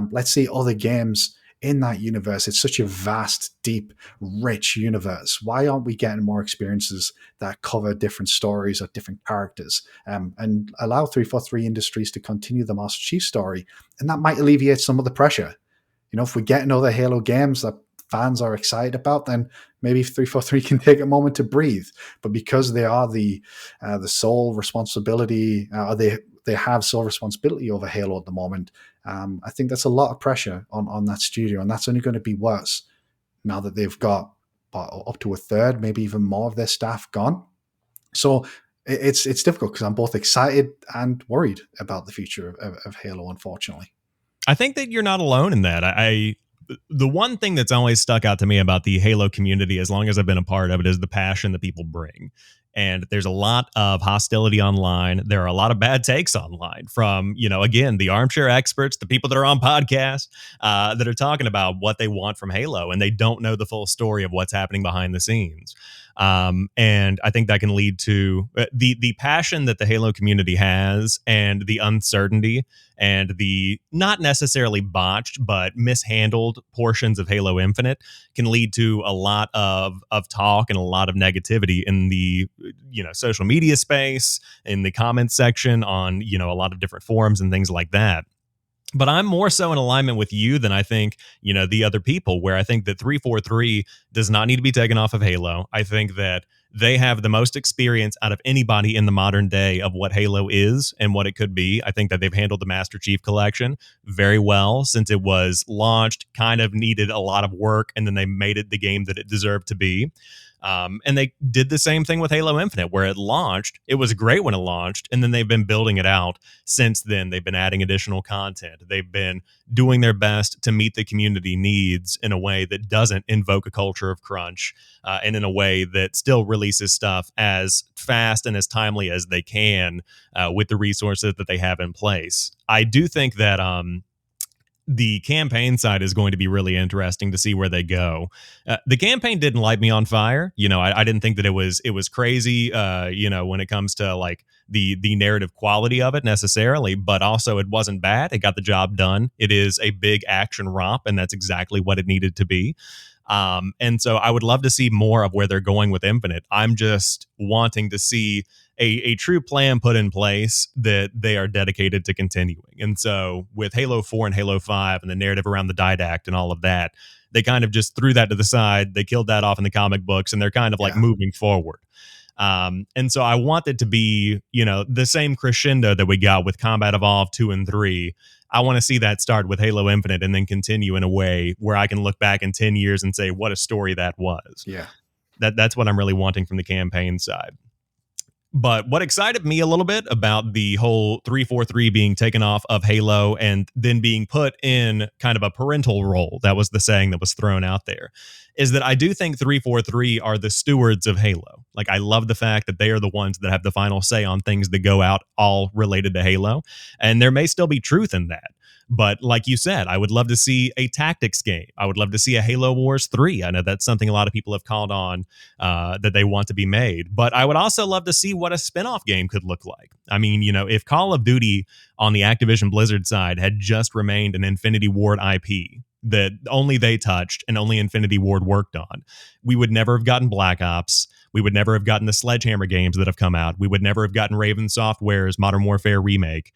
Let's see other games in that universe. It's such a vast, deep, rich universe. Why aren't we getting more experiences that cover different stories or different characters, and allow 343 Industries to continue the Master Chief story? And that might alleviate some of the pressure. If we get other Halo games that fans are excited about, then maybe 343 can take a moment to breathe. But because they are the sole responsibility, they have sole responsibility over Halo at the moment, I think that's a lot of pressure on that studio, and that's only going to be worse now that they've got up to a third, maybe even more of their staff gone. So it's difficult because I'm both excited and worried about the future of Halo, unfortunately. I think that you're not alone in that. The one thing that's always stuck out to me about the Halo community, as long as I've been a part of it, is the passion that people bring. And there's a lot of hostility online. There are a lot of bad takes online from, again, the armchair experts, the people that are on podcasts that are talking about what they want from Halo, and they don't know the full story of what's happening behind the scenes. And I think that can lead to the passion that the Halo community has, and the uncertainty and the not necessarily botched but mishandled portions of Halo Infinite can lead to a lot of talk and a lot of negativity in the social media space, in the comments section on a lot of different forums and things like that. But I'm more so in alignment with you than I think, the other people, where I think that 343 does not need to be taken off of Halo. I think that they have the most experience out of anybody in the modern day of what Halo is and what it could be. I think that they've handled the Master Chief Collection very well since it was launched, kind of needed a lot of work, and then they made it the game that it deserved to be. And they did the same thing with Halo Infinite, where it launched. It was great when it launched, and then they've been building it out since then. They've been adding additional content. They've been doing their best to meet the community needs in a way that doesn't invoke a culture of crunch, and in a way that still releases stuff as fast and as timely as they can with the resources that they have in place. I do think that the campaign side is going to be really interesting to see where they go. The campaign didn't light me on fire. I didn't think that it was crazy, when it comes to like the narrative quality of it necessarily, but also it wasn't bad. It got the job done. It is a big action romp, and that's exactly what it needed to be. And so I would love to see more of where they're going with Infinite. I'm just wanting to see a true plan put in place that they are dedicated to continuing. And so with Halo 4 and Halo 5 and the narrative around the Didact and all of that, they kind of just threw that to the side. They killed that off in the comic books, and they're kind of like moving forward. And so I want it to be, the same crescendo that we got with Combat Evolved 2 and 3. I want to see that start with Halo Infinite and then continue in a way where I can look back in 10 years and say, what a story that was. Yeah. That's what I'm really wanting from the campaign side. But what excited me a little bit about the whole 343 being taken off of Halo and then being put in kind of a parental role, that was the saying that was thrown out there, is that I do think 343 are the stewards of Halo. Like, I love the fact that they are the ones that have the final say on things that go out all related to Halo. And there may still be truth in that. But like you said, I would love to see a tactics game. I would love to see a Halo Wars 3. I know that's something a lot of people have called on that they want to be made. But I would also love to see what a spinoff game could look like. I mean, if Call of Duty on the Activision Blizzard side had just remained an Infinity Ward IP that only they touched and only Infinity Ward worked on, we would never have gotten Black Ops. We would never have gotten the Sledgehammer games that have come out. We would never have gotten Raven Software's Modern Warfare remake.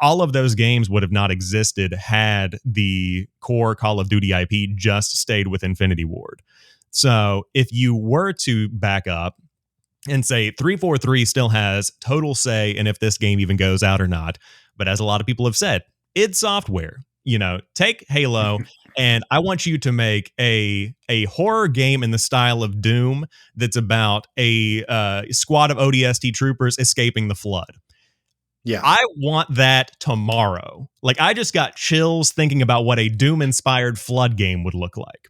All of those games would have not existed had the core Call of Duty IP just stayed with Infinity Ward. So if you were to back up and say 343 still has total say in if this game even goes out or not, but as a lot of people have said, id Software, take Halo and I want you to make a horror game in the style of Doom that's about a squad of ODST troopers escaping the flood. Yeah. I want that tomorrow. Like, I just got chills thinking about what a Doom-inspired Flood game would look like.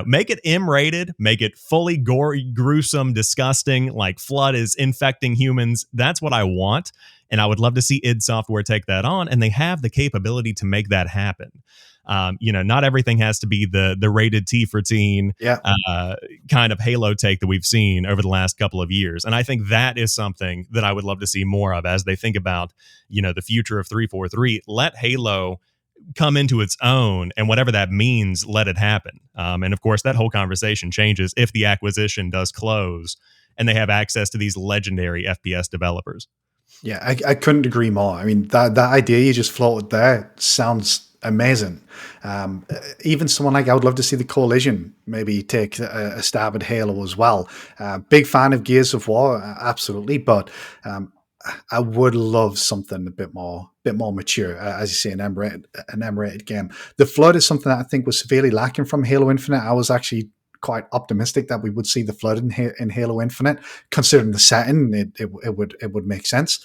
Make it M-rated, make it fully gory, gruesome, disgusting, like Flood is infecting humans. That's what I want, and I would love to see id Software take that on, and they have the capability to make that happen. Not everything has to be the rated T for teen kind of Halo take that we've seen over the last couple of years. And I think that is something that I would love to see more of as they think about, the future of 343. Let Halo come into its own, and whatever that means, let it happen. And of course, that whole conversation changes if the acquisition does close and they have access to these legendary FPS developers. Yeah, I couldn't agree more. I mean, that idea you just floated there sounds amazing. Even someone like, I would love to see the Coalition maybe take a stab at Halo as well. Big fan of Gears of War, absolutely, but I would love something a bit more mature, as you say, an M-rated game. The Flood is something that I think was severely lacking from Halo Infinite. I was actually quite optimistic that we would see the Flood in Halo Infinite, considering the setting. It would make sense.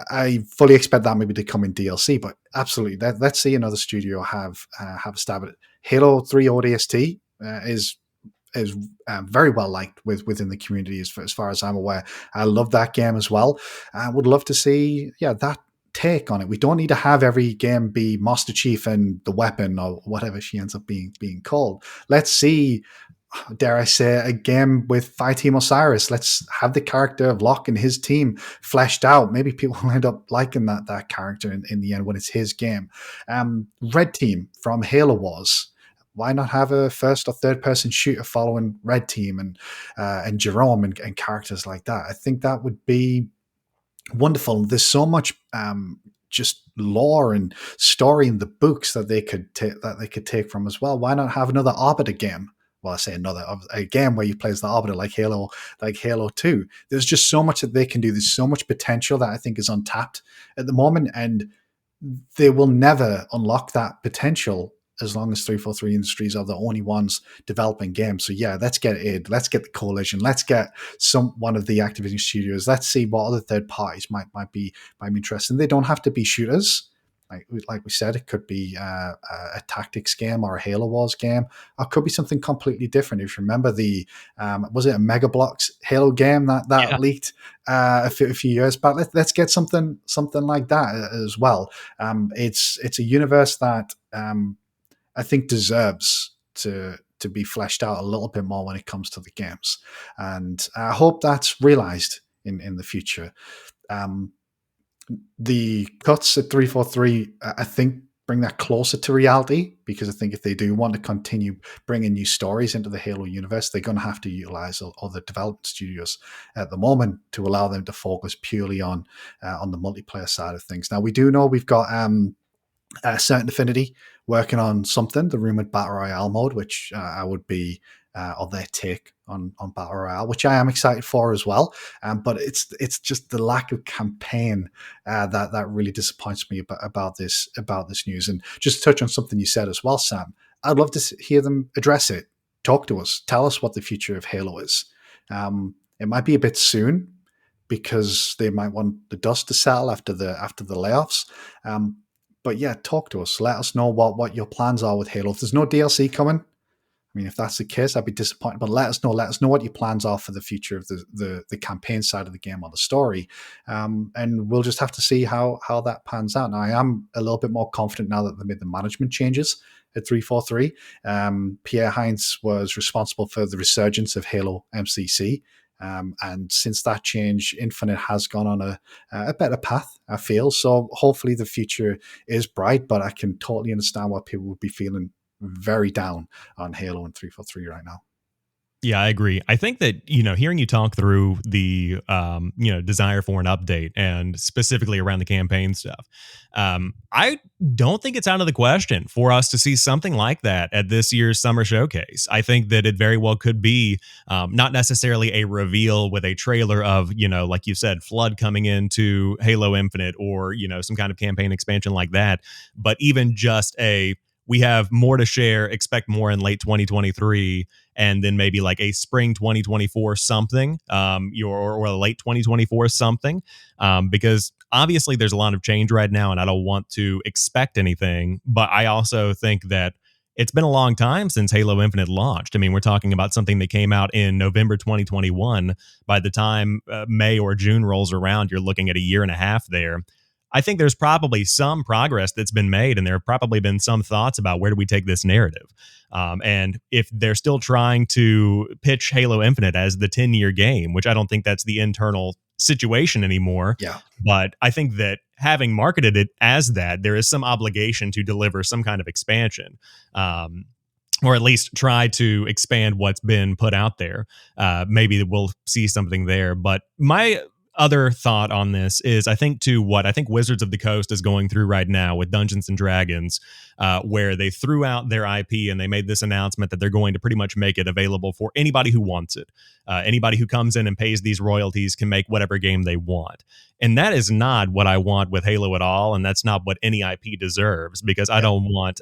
I fully expect that maybe to come in DLC, but absolutely, let's see another studio have a stab at it. Halo 3 ODST is very well liked within the community as far as I'm aware. I love that game as well. I would love to see that take on it. We don't need to have every game be Master Chief and the weapon or whatever she ends up being called. Let's see, dare I say, a game with Fighting Osiris. Let's have the character of Locke and his team fleshed out. Maybe people will end up liking that character in the end when it's his game. Red Team from Halo Wars. Why not have a first or third person shooter following Red Team and Jerome and characters like that? I think that would be wonderful. There's so much just lore and story in the books that they could take from as well. Why not have another Arbiter game? Well, I say a game where you play as the Arbiter, like Halo 2. There's just so much that they can do. There's so much potential that I think is untapped at the moment, and they will never unlock that potential as long as 343 Industries are the only ones developing games. So yeah, let's get id, let's get the Coalition, let's get one of the Activision studios. Let's see what other third parties might be interested. They don't have to be shooters. Like we said, it could be a tactics game or a Halo Wars game, or it could be something completely different. If you remember the was it a Mega Bloks Halo game that leaked a few years back? Let's get something like that as well. It's a universe that I think deserves to be fleshed out a little bit more when it comes to the games, and I hope that's realized in the future. The cuts at 343, I think, bring that closer to reality, because I think if they do want to continue bringing new stories into the Halo universe, they're going to have to utilize other development studios at the moment to allow them to focus purely on the multiplayer side of things. Now, we do know we've got Certain Affinity working on something, the rumored Battle Royale mode, which I would be on their take on Battle Royale, which I am excited for as well. But it's just the lack of campaign that really disappoints me about this news. And just to touch on something you said as well, Sam, I'd love to hear them address it. Talk to us. Tell us what the future of Halo is. It might be a bit soon because they might want the dust to settle after the layoffs. But yeah, talk to us. Let us know what your plans are with Halo. If there's no DLC coming, I mean, if that's the case, I'd be disappointed. But let us know. Let us know what your plans are for the future of the campaign side of the game or the story, and we'll just have to see how that pans out. Now, I am a little bit more confident now that they made the management changes at 343. Pierre Hines was responsible for the resurgence of Halo MCC. And since that change, Infinite has gone on a better path, I feel. So hopefully the future is bright, but I can totally understand why people would be feeling very down on Halo and 343 right now. Yeah, I agree. I think that, hearing you talk through the, desire for an update and specifically around the campaign stuff, I don't think it's out of the question for us to see something like that at this year's summer showcase. I think that it very well could be not necessarily a reveal with a trailer of, like you said, Flood coming into Halo Infinite or, some kind of campaign expansion like that, but even just we have more to share, expect more in late 2023, and then maybe like a spring 2024 something, or a late 2024 something, because obviously there's a lot of change right now, and I don't want to expect anything, but I also think that it's been a long time since Halo Infinite launched. I mean, we're talking about something that came out in November 2021. By the time May or June rolls around, you're looking at a year and a half there. I think there's probably some progress that's been made, and there have probably been some thoughts about where do we take this narrative. And if they're still trying to pitch Halo Infinite as the 10-year game, which I don't think that's the internal situation anymore, but I think that having marketed it as that, there is some obligation to deliver some kind of expansion. Or at least try to expand what's been put out there. Maybe we'll see something there. But my other thought on this is I think to what I think Wizards of the Coast is going through right now with Dungeons and Dragons, where they threw out their IP and they made this announcement that they're going to pretty much make it available for anybody who wants it. Anybody who comes in and pays these royalties can make whatever game they want. And that is not what I want with Halo at all. And that's not what any IP deserves, because I Yeah, don't want,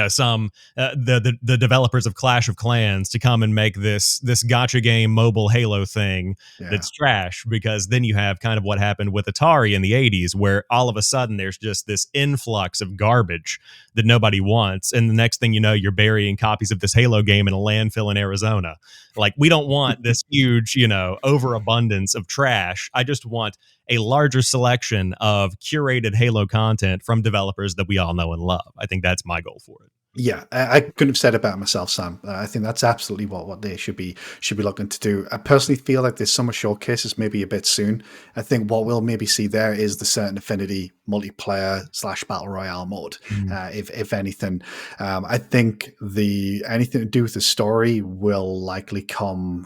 some the developers of Clash of Clans to come and make this gotcha game mobile Halo thing yeah, that's trash, because then you have kind of what happened with Atari in the 80s, where all of a sudden there's just this influx of garbage that nobody wants, and the next thing you know, you're burying copies of this Halo game in a landfill in Arizona. Like, we don't want this huge, overabundance of trash. I just want a larger selection of curated Halo content from developers that we all know and love. I think that's my goal for it. yeah. I couldn't have said it better myself, Sam. I think that's absolutely what they should be looking to do. I personally feel like this summer showcases maybe a bit soon. I think what we'll maybe see there is the Certain Affinity multiplayer / battle royale mode. Mm. If anything, I think the anything to do with the story will likely come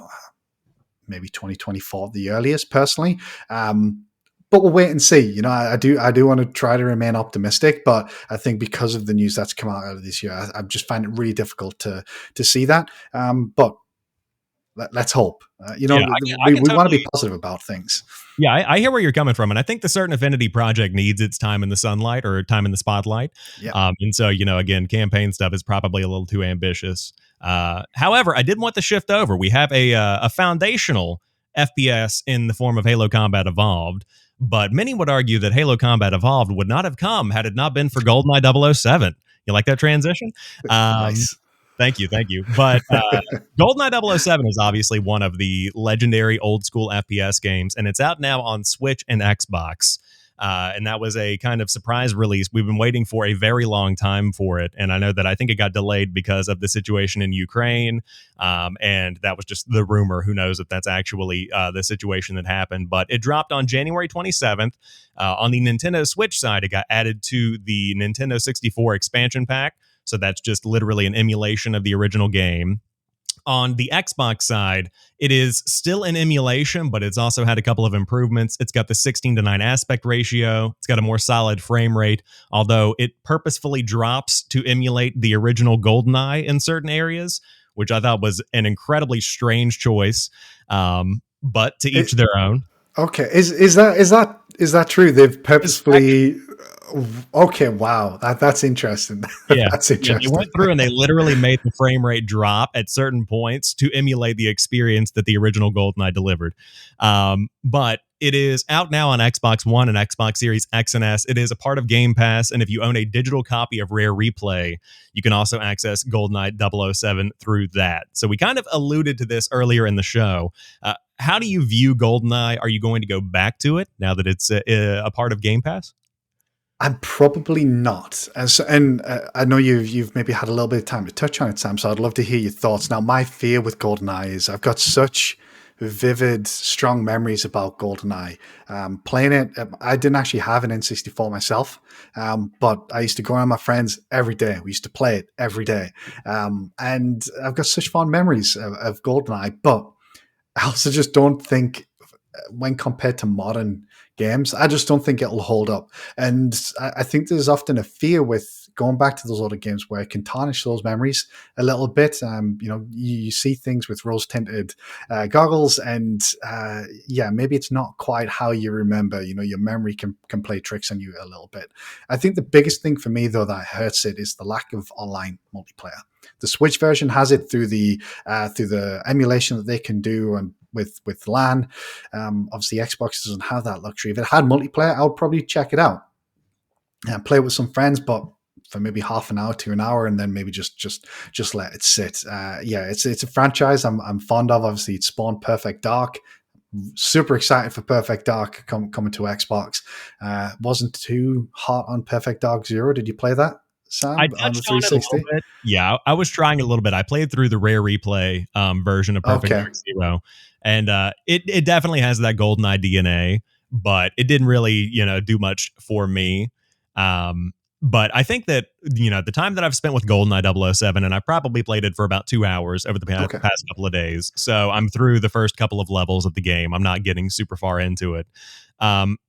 maybe 2024 the earliest. Personally. But we'll wait and see. I do want to try to remain optimistic, but I think because of the news that's come out of this year, I just find it really difficult to see that. But let's hope. Yeah, I We can want to totally. be positive about things. Yeah, I hear where you're coming from, and I think the Certain Affinity project needs its time in the sunlight or time in the spotlight. Yeah. And so, again, campaign stuff is probably a little too ambitious. However, I did want to shift over. We have a foundational FPS in the form of Halo Combat Evolved, but many would argue that Halo Combat Evolved would not have come had it not been for GoldenEye 007. You like that transition? Um, Nice. Thank you, thank you. But GoldenEye 007 is obviously one of the legendary old school FPS games, and it's out now on Switch and Xbox. And that was a kind of surprise release. We've been waiting for a very long time for it, and I know that I think it got delayed because of the situation in Ukraine, and that was just the rumor. Who knows if that's actually the situation that happened? But it dropped on January 27th. On the Nintendo Switch side, it got added to the Nintendo 64 expansion pack. So that's just literally an emulation of the original game. On the Xbox side, it is still an emulation, but it's also had a couple of improvements. It's got the 16:9 aspect ratio. It's got a more solid frame rate, although it purposefully drops to emulate the original GoldenEye in certain areas, which I thought was an incredibly strange choice. But to each their own. Okay, is that true? They've purposefully. Okay, wow, that's interesting. Yeah, That's yeah. They interesting. went through and they literally made the frame rate drop at certain points to emulate the experience that the original GoldenEye delivered. But it is out now on Xbox One and Xbox Series X and S. It is a part of Game Pass, and if you own a digital copy of Rare Replay, you can also access GoldenEye 007 through that. So we kind of alluded to this earlier in the show. How do you view GoldenEye? Are you going to go back to it now that it's a part of Game Pass? I'm probably not. And I know you've maybe had a little bit of time to touch on it, Sam. So I'd love to hear your thoughts. Now, my fear with GoldenEye is I've got such vivid, strong memories about GoldenEye. Playing it, I didn't actually have an N64 myself, but I used to go around with my friends every day. We used to play it every day, and I've got such fond memories of GoldenEye. But I also just don't think, when compared to modern games, I just don't think it'll hold up. And I think there's often a fear with going back to those older games where it can tarnish those memories a little bit. You see things with rose tinted goggles, and yeah, maybe it's not quite how you remember. Your memory can play tricks on you a little bit. I think the biggest thing for me, though, that hurts it is the lack of online multiplayer. The Switch version has it through the emulation that they can do, and with LAN. Obviously, Xbox doesn't have that luxury. If it had multiplayer, I would probably check it out and play it with some friends, but for maybe half an hour to an hour, and then maybe just let it sit. Yeah, it's a franchise I'm fond of. Obviously, it spawned Perfect Dark. Super excited for Perfect Dark coming to Xbox. Wasn't too hot on Perfect Dark Zero. Did you play that, Sam, I on the touched on it a little 360? bit. Yeah, I was trying a little bit. I played through the Rare Replay version of Perfect Okay. Dark Zero, and it definitely has that GoldenEye DNA, but it didn't really do much for me. But I think that, the time that I've spent with GoldenEye 007, and I probably played it for about 2 hours over the Okay. past couple of days. So I'm through the first couple of levels of the game. I'm not getting super far into it.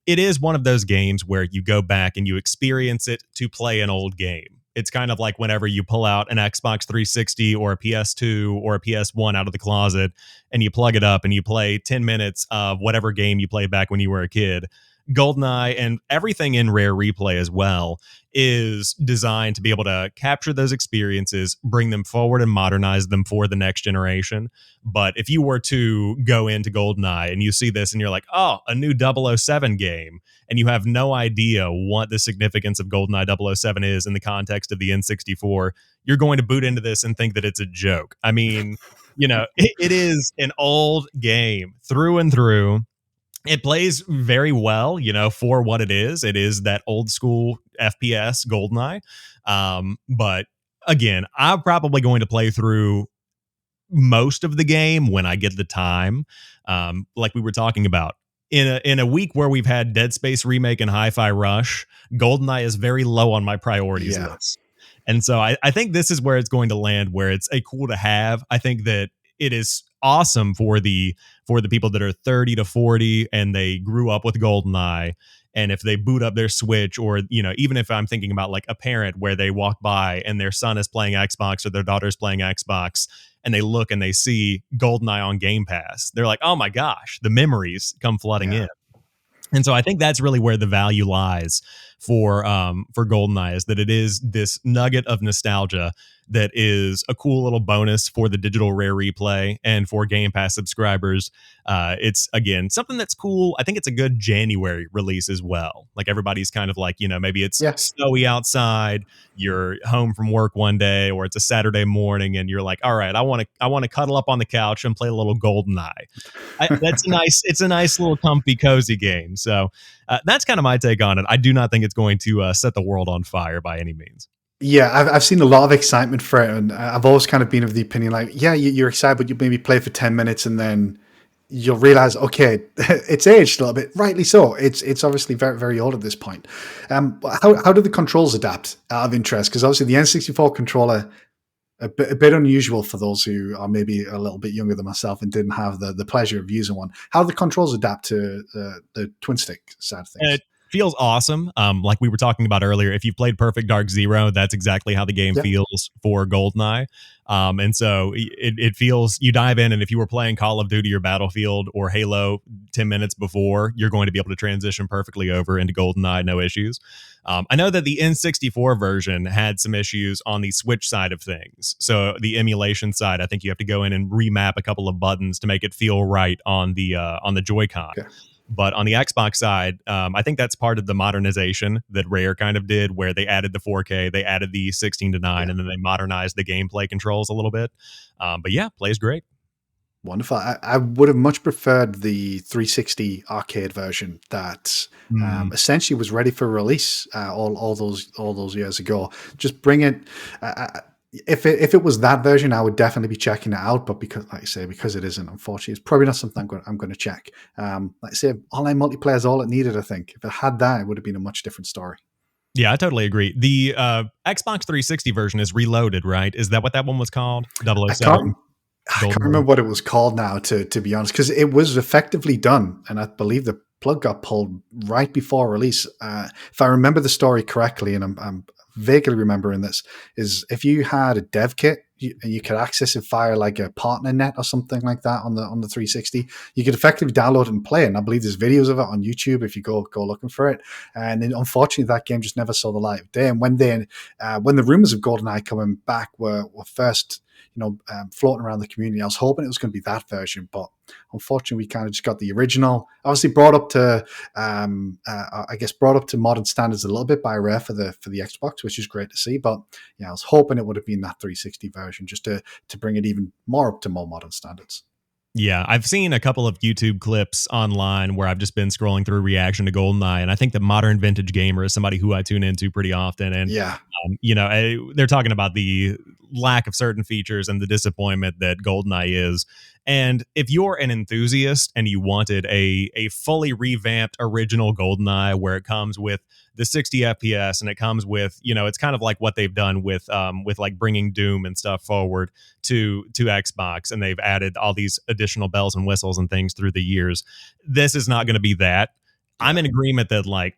It is one of those games where you go back and you experience it to play an old game. It's kind of like whenever you pull out an Xbox 360 or a PS2 or a PS1 out of the closet and you plug it up and you play 10 minutes of whatever game you played back when you were a kid. GoldenEye and everything in Rare Replay as well is designed to be able to capture those experiences, bring them forward and modernize them for the next generation. But if you were to go into GoldenEye and you see this and you're like, oh, a new 007 game, and you have no idea what the significance of GoldenEye 007 is in the context of the N64, you're going to boot into this and think that it's a joke. I mean, it is an old game through and through. It plays very well, for what it is. It is that old school FPS GoldenEye. But again, I'm probably going to play through most of the game when I get the time. Like we were talking about. In a week where we've had Dead Space Remake and Hi-Fi Rush, GoldenEye is very low on my priorities list. And so I think this is where it's going to land, where it's a cool to have. I think that it is awesome for the people that are 30 to 40 and they grew up with GoldenEye. And if they boot up their Switch, or, even if I'm thinking about like a parent where they walk by and their son is playing Xbox or their daughter's playing Xbox and they look and they see GoldenEye on Game Pass, they're like, oh my gosh, the memories come flooding in. And so I think that's really where the value lies for GoldenEye, is that it is this nugget of nostalgia that is a cool little bonus for the digital Rare Replay and for Game Pass subscribers. It's, again, something that's cool. I think it's a good January release as well. Like everybody's kind of like, maybe it's snowy outside, you're home from work one day, or it's a Saturday morning and you're like, all right, I want to cuddle up on the couch and play a little GoldenEye. It's a nice little comfy, cozy game. So that's kind of my take on it. I do not think it's going to set the world on fire by any means. Yeah, I've seen a lot of excitement for it, and I've always kind of been of the opinion, like, yeah, you're excited, but you maybe play for 10 minutes and then you'll realize, okay, it's aged a little bit. Rightly so. It's obviously very, very old at this point. How do the controls adapt, out of interest? Because obviously the N64 controller, a bit unusual for those who are maybe a little bit younger than myself and didn't have the pleasure of using one. How do the controls adapt to the twin stick side of things? It feels awesome. Like we were talking about earlier, if you've played Perfect Dark Zero, that's exactly how the game feels for GoldenEye. And so it feels, you dive in, and if you were playing Call of Duty or Battlefield or Halo 10 minutes before, you're going to be able to transition perfectly over into GoldenEye, no issues. I know that the N64 version had some issues on the Switch side of things. So the emulation side, I think you have to go in and remap a couple of buttons to make it feel right on the Joy-Con. Okay. But on the Xbox side, I think that's part of the modernization that Rare kind of did, where they added the 4K, they added the 16:9, and then they modernized the gameplay controls a little bit. But yeah, plays great. Wonderful. I would have much preferred the 360 arcade version that essentially was ready for release all those years ago. Just bring it. If it was that version, I would definitely be checking it out. But because, like I say, because it isn't, unfortunately, it's probably not something I'm going to check. Like I say, online multiplayer is all it needed, I think. If it had that, it would have been a much different story. Yeah, I totally agree. The Xbox 360 version is Reloaded, right? Is that what that one was called? 007? I can't remember what it was called now, to be honest, because it was effectively done. And I believe the plug got pulled right before release. If I remember the story correctly, and I'm vaguely remembering this, is if you had a dev kit and you could access it via like a partner net or something like that on the 360, you could effectively download it and play it. And I believe there's videos of it on YouTube if you go looking for it. And then, unfortunately, that game just never saw the light of day. And when the rumors of GoldenEye coming back were first floating around the community, I was hoping it was going to be that version, but unfortunately we kind of just got the original, obviously brought up to modern standards a little bit by Rare for the Xbox, which is great to see. But yeah, I was hoping it would have been that 360 version just to bring it even more up to more modern standards. Yeah, I've seen a couple of YouTube clips online where I've just been scrolling through reaction to GoldenEye, and I think that Modern Vintage Gamer is somebody who I tune into pretty often. And They're talking about the lack of certain features and the disappointment that Goldeneye is. And if you're an enthusiast and you wanted a fully revamped original Goldeneye where it comes with the 60 FPS and it comes with, it's kind of like what they've done with like bringing Doom and stuff forward to Xbox, and they've added all these additional bells and whistles and things through the years. This is not going to be that. I'm in agreement that, like,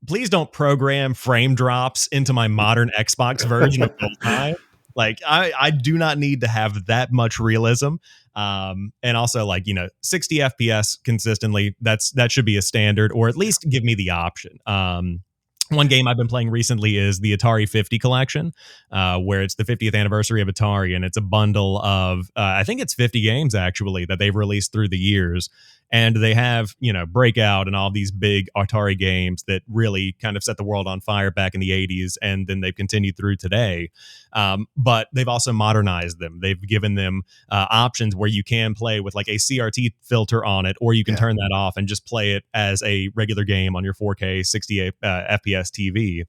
please don't program frame drops into my modern Xbox version of GoldenEye. Like, I do not need to have that much realism. And also, like, 60 FPS consistently, that should be a standard, or at least give me the option. One game I've been playing recently is the Atari 50 collection, where it's the 50th anniversary of Atari, and it's a bundle of, I think it's 50 games actually that they've released through the years. And they have, Breakout and all these big Atari games that really kind of set the world on fire back in the 80s, and then they've continued through today. But they've also modernized them. They've given them options where you can play with like a CRT filter on it, or you can turn that off and just play it as a regular game on your 4K 60 FPS TV.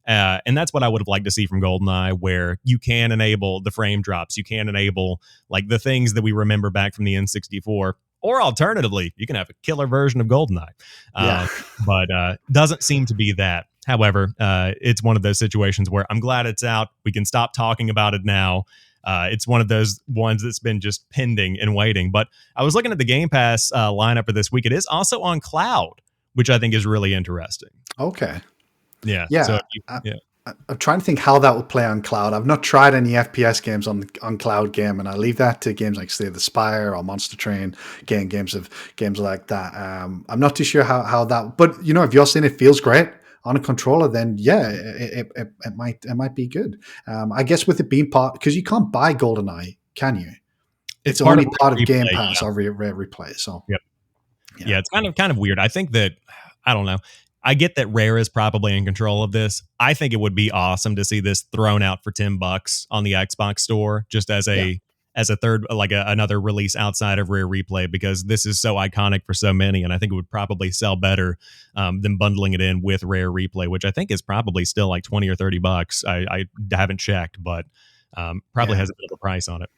And that's what I would have liked to see from GoldenEye, where you can enable the frame drops. You can enable like the things that we remember back from the N64. Or alternatively, you can have a killer version of GoldenEye. But doesn't seem to be that. However, it's one of those situations where I'm glad it's out. We can stop talking about it now. It's one of those ones that's been just pending and waiting. But I was looking at the Game Pass lineup for this week. It is also on cloud, which I think is really interesting. Okay. Yeah. Yeah. So, I'm trying to think how that would play on cloud. I've not tried any FPS games on cloud game, and I leave that to games like Slay the Spire or Monster Train, games like that. I'm not too sure how that, but if you're saying it feels great on a controller, then yeah, it might be good. I guess with it being part, because you can't buy GoldenEye, can you? It's only part of Game Pass or Rare Replay. So yeah, it's kind of weird. I think that, I don't know. I get that Rare is probably in control of this. I think it would be awesome to see this thrown out for $10 on the Xbox store, just as a third, like another release outside of Rare Replay, because this is so iconic for so many, and I think it would probably sell better than bundling it in with Rare Replay, which I think is probably still like $20 or $30. I haven't checked, but probably has a bit of a price on it.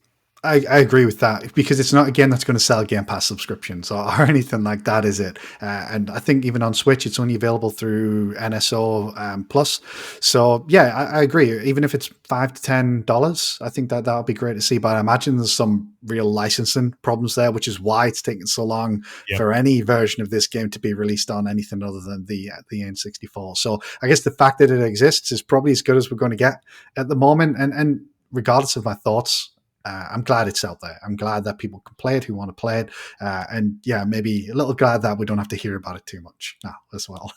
I agree with that, because it's not a game that's going to sell Game Pass subscriptions or anything like that, is it? And I think even on Switch, it's only available through NSO Plus. So yeah, I agree. Even if it's $5 to $10, I think that would be great to see. But I imagine there's some real licensing problems there, which is why it's taken so long for any version of this game to be released on anything other than the N64. So I guess the fact that it exists is probably as good as we're going to get at the moment. And regardless of my thoughts, I'm glad it's out there. I'm glad that people can play it who want to play it. And yeah, maybe a little glad that we don't have to hear about it too much now as well.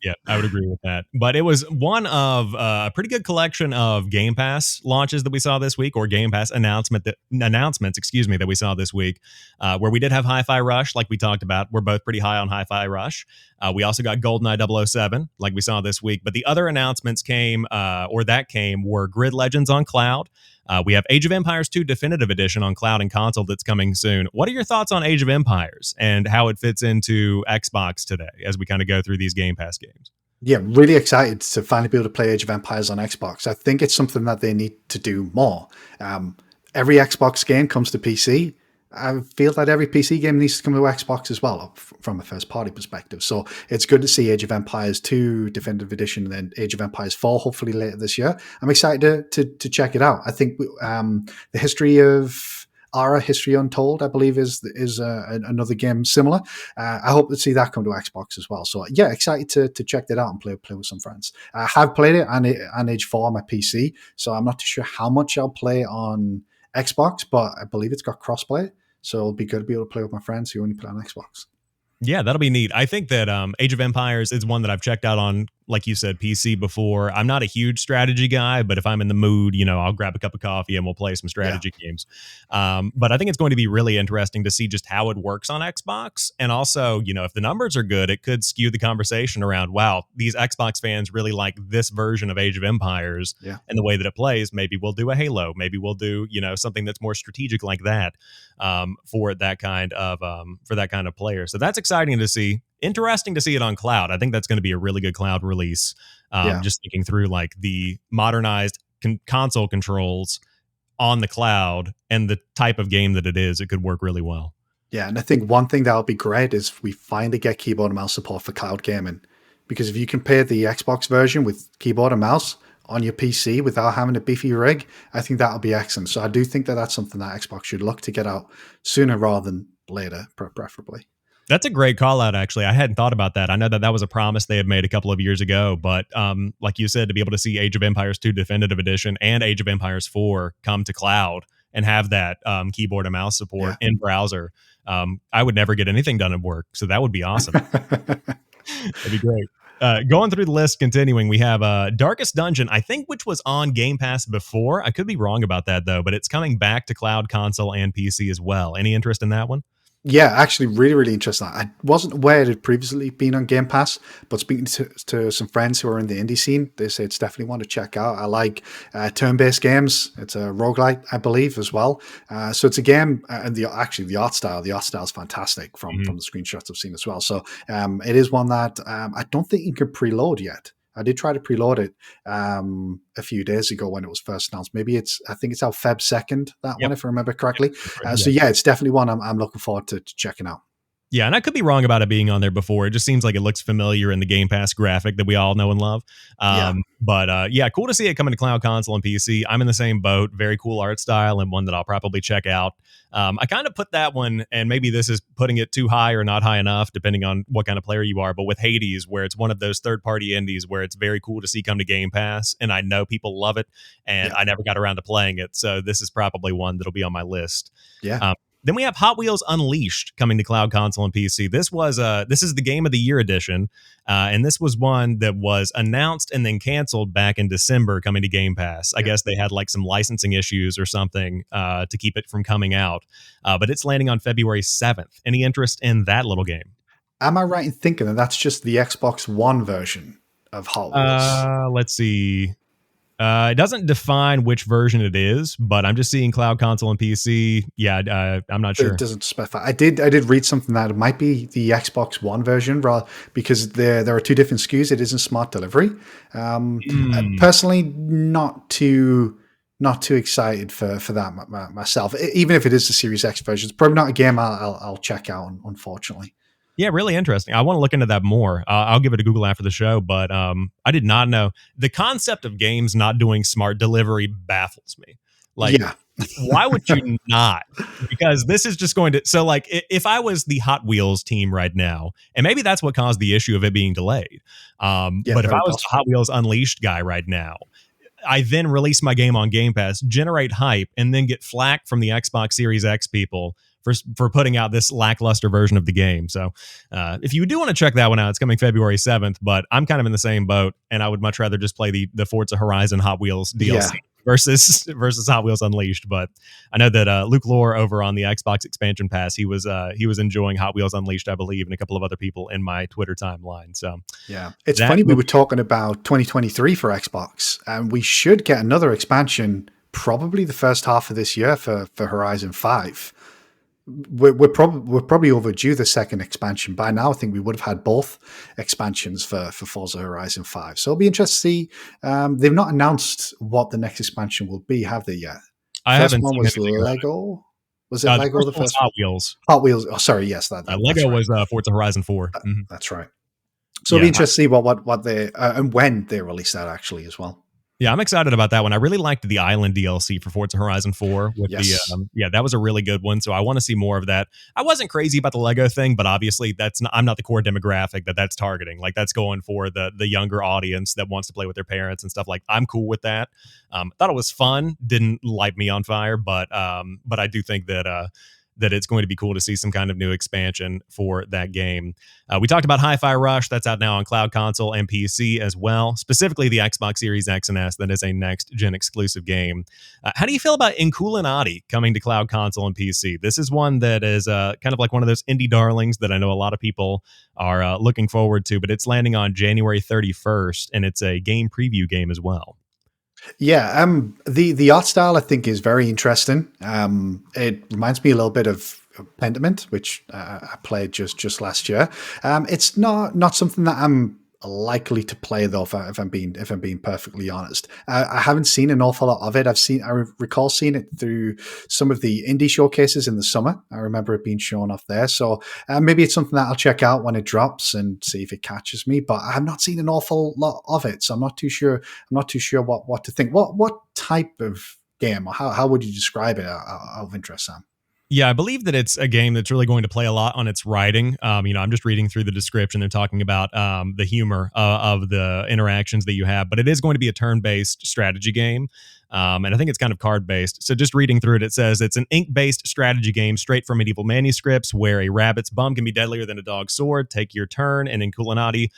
Yeah, I would agree with that. But it was one of a pretty good collection of Game Pass launches that we saw this week, or Game Pass announcements, that we saw this week, where we did have Hi-Fi Rush, like we talked about. We're both pretty high on Hi-Fi Rush. We also got GoldenEye 007, like we saw this week. But the other announcements were Grid Legends on cloud. We have Age of Empires 2 Definitive Edition on cloud and console that's coming soon. What are your thoughts on Age of Empires and how it fits into Xbox today as we kind of go through these Game Pass games? Yeah, really excited to finally be able to play Age of Empires on Xbox. I think it's something that they need to do more. Every Xbox game comes to PC. I feel that every PC game needs to come to Xbox as well, from a first-party perspective. So it's good to see Age of Empires 2 Definitive Edition and then Age of Empires 4 hopefully later this year. I'm excited to check it out. I think the history of History Untold, I believe, is another game similar. I hope to see that come to Xbox as well. So yeah, excited to check that out and play with some friends. I have played it on Age 4 on my PC, so I'm not too sure how much I'll play on Xbox, but I believe it's got crossplay, so it'll be good to be able to play with my friends who only play on Xbox. Yeah, that'll be neat. I think that Age of Empires is one that I've checked out on, like you said, PC before. I'm not a huge strategy guy, but if I'm in the mood, I'll grab a cup of coffee and we'll play some strategy games. But I think it's going to be really interesting to see just how it works on Xbox. And also, if the numbers are good, it could skew the conversation around, wow, these Xbox fans really like this version of Age of Empires and the way that it plays. Maybe we'll do a Halo. Maybe we'll do, something that's more strategic like that for that kind of player. So that's exciting to see. interesting to see it on cloud. I think that's going to be a really good cloud release. Yeah. Just thinking through like the modernized console controls on the cloud and the type of game that it is, it could work really well. Yeah, and I think one thing that would be great is if we finally get keyboard and mouse support for cloud gaming. Because if you compare the Xbox version with keyboard and mouse on your PC without having a beefy rig, I think that would be excellent. So I do think that that's something that Xbox should look to get out sooner rather than later, preferably. That's a great call out, actually. I hadn't thought about that. I know that that was a promise they had made a couple of years ago, but like you said, to be able to see Age of Empires 2 Definitive Edition and Age of Empires 4 come to cloud and have that keyboard and mouse support in browser, I would never get anything done at work. So that would be awesome. That'd be great. Going through the list, continuing, we have Darkest Dungeon, I think, which was on Game Pass before. I could be wrong about that, though, but it's coming back to cloud, console, and PC as well. Any interest in that one? Yeah, actually, really, really interesting. I wasn't aware it had previously been on Game Pass, but speaking to some friends who are in the indie scene, they say it's definitely one to check out. I like turn-based games. It's a roguelite, I believe, as well. So it's a game, and the art style is fantastic from the screenshots I've seen as well. So it is one that I don't think you can preload yet. I did try to preload it a few days ago when it was first announced. I think it's out Feb 2nd, that one, if I remember correctly. So yeah, it's definitely one I'm looking forward to checking out. Yeah, and I could be wrong about it being on there before. It just seems like it looks familiar in the Game Pass graphic that we all know and love. But yeah, cool to see it coming to cloud, console, and PC. I'm in the same boat. Very cool art style and one that I'll probably check out. I kind of put that one, and maybe this is putting it too high or not high enough, depending on what kind of player you are, but with Hades, where it's one of those third-party indies where it's very cool to see come to Game Pass, and I know people love it, and I never got around to playing it, so this is probably one that'll be on my list. Yeah. Then we have Hot Wheels Unleashed coming to cloud, console, and PC. This is the Game of the Year edition, and this was one that was announced and then canceled back in December, coming to Game Pass. I guess they had like some licensing issues or something to keep it from coming out, but it's landing on February 7th. Any interest in that little game? Am I right in thinking that that's just the Xbox One version of Hot Wheels? Let's see. It doesn't define which version it is, but I'm just seeing cloud, console, and PC. Yeah, I'm not sure. It doesn't specify. I did read something that it might be the Xbox One version, because there are two different SKUs. It isn't smart delivery. Personally, not too excited for that myself. Even if it is the Series X version, it's probably not a game I'll check out, unfortunately. Yeah, really interesting. I want to look into that more. I'll give it a Google after the show, but I did not know. The concept of games not doing smart delivery baffles me. Like, why would you not? Because this is just going to... So, like, if I was the Hot Wheels team right now, and maybe that's what caused the issue of it being delayed, but if I was the Hot Wheels Unleashed guy right now, I then release my game on Game Pass, generate hype, and then get flack from the Xbox Series X people for putting out this lackluster version of the game. So if you do want to check that one out, it's coming February 7th, but I'm kind of in the same boat, and I would much rather just play the Forza Horizon Hot Wheels DLC versus Hot Wheels Unleashed. But I know that Luke Lore over on the Xbox expansion pass, he was enjoying Hot Wheels Unleashed, I believe, and a couple of other people in my Twitter timeline. So yeah, it's funny, we were talking about 2023 for Xbox, and we should get another expansion probably the first half of this year for Horizon 5. We're probably overdue the second expansion by now. I think we would have had both expansions for Forza Horizon 5. So it'll be interesting to see. They've not announced what the next expansion will be, have they yet? I haven't. One was Lego. Was it Lego? The first Hot Wheels. Hot Wheels. Oh, sorry. Yes, Lego was Forza Horizon 4. That's right. So it'll be interesting to see what they and when they release that actually as well. Yeah, I'm excited about that one. I really liked the Island DLC for Forza Horizon 4. With that was a really good one. So I want to see more of that. I wasn't crazy about the Lego thing, but obviously I'm not the core demographic that's targeting. Like, that's going for the younger audience that wants to play with their parents and stuff. Like, I'm cool with that. Thought it was fun. Didn't light me on fire, but I do think that it's going to be cool to see some kind of new expansion for that game. We talked about Hi-Fi Rush. That's out now on cloud, console, and PC as well. Specifically the Xbox Series X and S. That is a next-gen exclusive game. How do you feel about Inkulinati coming to cloud, console, and PC? This is one that is kind of like one of those indie darlings that I know a lot of people are looking forward to, but it's landing on January 31st, and it's a game preview game as well. Yeah, the art style I think is very interesting. It reminds me a little bit of Pentiment, which I played just last year. It's not something that I'm likely to play though. If I'm being perfectly honest, I haven't seen an awful lot of it. I recall seeing it through some of the indie showcases in the summer. I remember it being shown off there. So maybe it's something that I'll check out when it drops and see if it catches me. But I have not seen an awful lot of it, so I'm not too sure. I'm not too sure what to think. What type of game, or how would you describe it out of interest, Sam? Yeah, I believe that it's a game that's really going to play a lot on its writing. I'm just reading through the description. They're talking about the humor of the interactions that you have, but it is going to be a turn-based strategy game. And I think it's kind of card-based. So just reading through it, it says it's an ink-based strategy game straight from medieval manuscripts where a rabbit's bum can be deadlier than a dog's sword. Take your turn, and in Kulanati,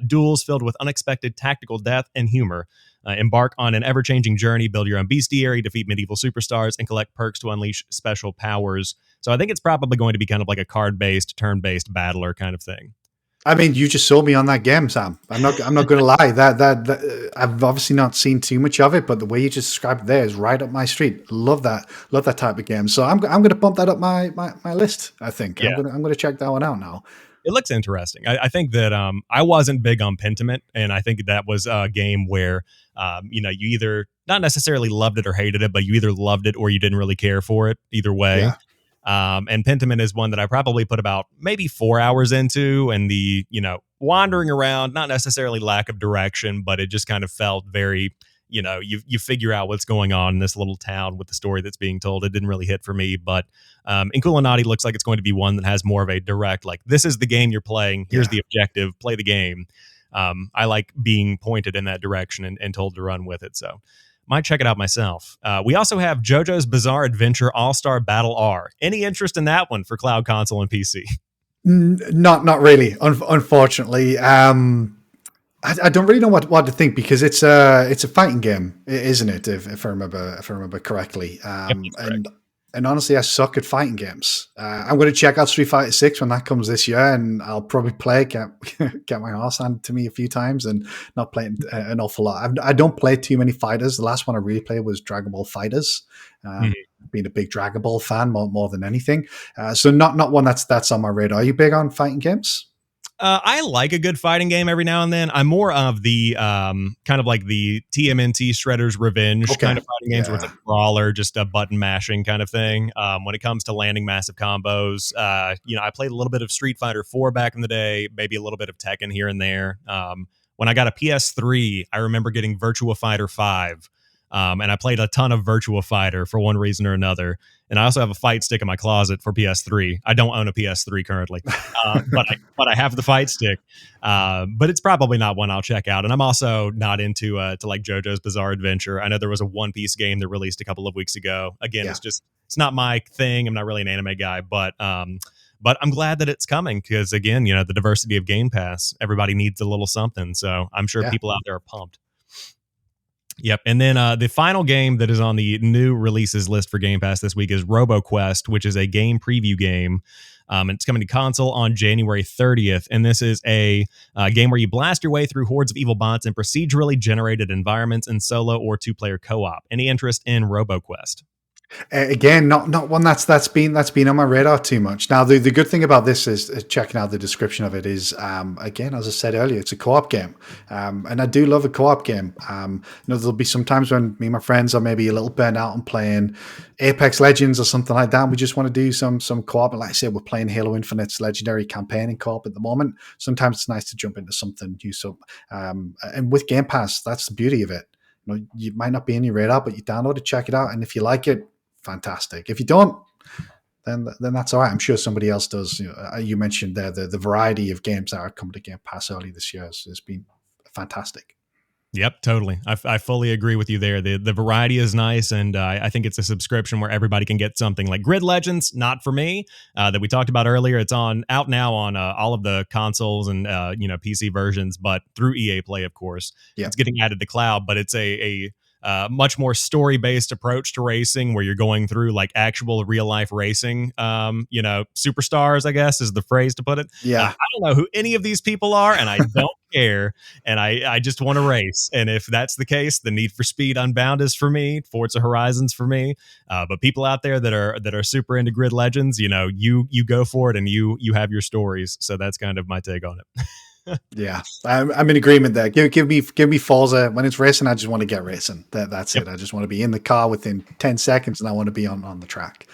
duels filled with unexpected tactical death and humor. Embark on an ever-changing journey, build your own bestiary, defeat medieval superstars, and collect perks to unleash special powers. So I think it's probably going to be kind of like a card-based, turn-based battler kind of thing. I mean, you just sold me on that game, Sam. I'm not going to lie. That I've obviously not seen too much of it, but the way you just described it there is right up my street. Love that type of game. So I'm going to bump that up my list. I think Yeah. I'm going to check that one out now. It looks interesting. I think that I wasn't big on Pentiment, and I think that was a game where you either not necessarily loved it or hated it, but you either loved it or you didn't really care for it. Either way. Yeah. And Pentiment is one that I probably put about maybe 4 hours into, and the wandering around, not necessarily lack of direction, but it just kind of felt very. You figure out what's going on in this little town with the story that's being told. It didn't really hit for me, but Inkulanati looks like it's going to be one that has more of a direct, like, this is the game you're playing. Here's the objective. Play the game. I like being pointed in that direction and told to run with it. So might check it out myself. We also have JoJo's Bizarre Adventure All-Star Battle R. Any interest in that one for cloud, console, and PC? Not really, unfortunately. I don't really know what to think, because it's a fighting game, isn't it? If I remember correctly. And honestly, I suck at fighting games. I'm going to check out Street Fighter 6 when that comes this year, and I'll probably play it, get my arse handed to me a few times, and not play an awful lot. I don't play too many fighters. The last one I really played was Dragon Ball Fighters. Being a big Dragon Ball fan more than anything. So not one that's on my radar. Are you big on fighting games? I like a good fighting game every now and then. I'm more of the kind of like the TMNT Shredder's Revenge kind of fighting games, where it's a brawler, just a button mashing kind of thing. When it comes to landing massive combos, I played a little bit of Street Fighter 4 back in the day, maybe a little bit of Tekken here and there. When I got a PS3, I remember getting Virtua Fighter 5. And I played a ton of Virtua Fighter for one reason or another. And I also have a fight stick in my closet for PS3. I don't own a PS3 currently, but I have the fight stick. But it's probably not one I'll check out. And I'm also not into to like JoJo's Bizarre Adventure. I know there was a One Piece game that released a couple of weeks ago. Again, it's not my thing. I'm not really an anime guy, but I'm glad that it's coming, because again, the diversity of Game Pass, everybody needs a little something. So I'm sure people out there are pumped. Yep. And then the final game that is on the new releases list for Game Pass this week is RoboQuest, which is a game preview game. And it's coming to console on January 30th. And this is a game where you blast your way through hordes of evil bots in procedurally generated environments in solo or two-player co-op. Any interest in RoboQuest? Again, not one that's been on my radar too much. Now, the good thing about this is checking out the description of it is, again, as I said earlier, it's a co-op game, and I do love a co-op game. There'll be some times when me and my friends are maybe a little burnt out on playing Apex Legends or something like that. And we just want to do some co-op. And like I said, we're playing Halo Infinite's Legendary campaign in co-op at the moment. Sometimes it's nice to jump into something new. So, and with Game Pass, that's the beauty of it. You might not be in your radar, but you download it, check it out, and if you like it, fantastic. If you don't, then that's all right. I'm sure somebody else does. You mentioned there the variety of games that are coming to Game Pass early this year has been fantastic. Yep, totally. I fully agree with you there. The variety is nice, and I think it's a subscription where everybody can get something. Like Grid Legends, not for me, that we talked about earlier. It's out now on all of the consoles and PC versions, but through EA Play, of course. It's getting added to cloud, but it's a much more story-based approach to racing, where you're going through like actual real-life racing. Superstars, I guess, is the phrase to put it. I Yeah. don't know who any of these people are, and I don't care. And I just want to race. And if that's the case, the Need for Speed Unbound is for me. Forza Horizon's for me. But people out there that are super into Grid Legends, you go for it, and you have your stories. So that's kind of my take on it. Yeah, I'm in agreement there. Give me Forza. When it's racing, I just want to get racing. That's Yep. it. I just want to be in the car within 10 seconds, and I want to be on the track.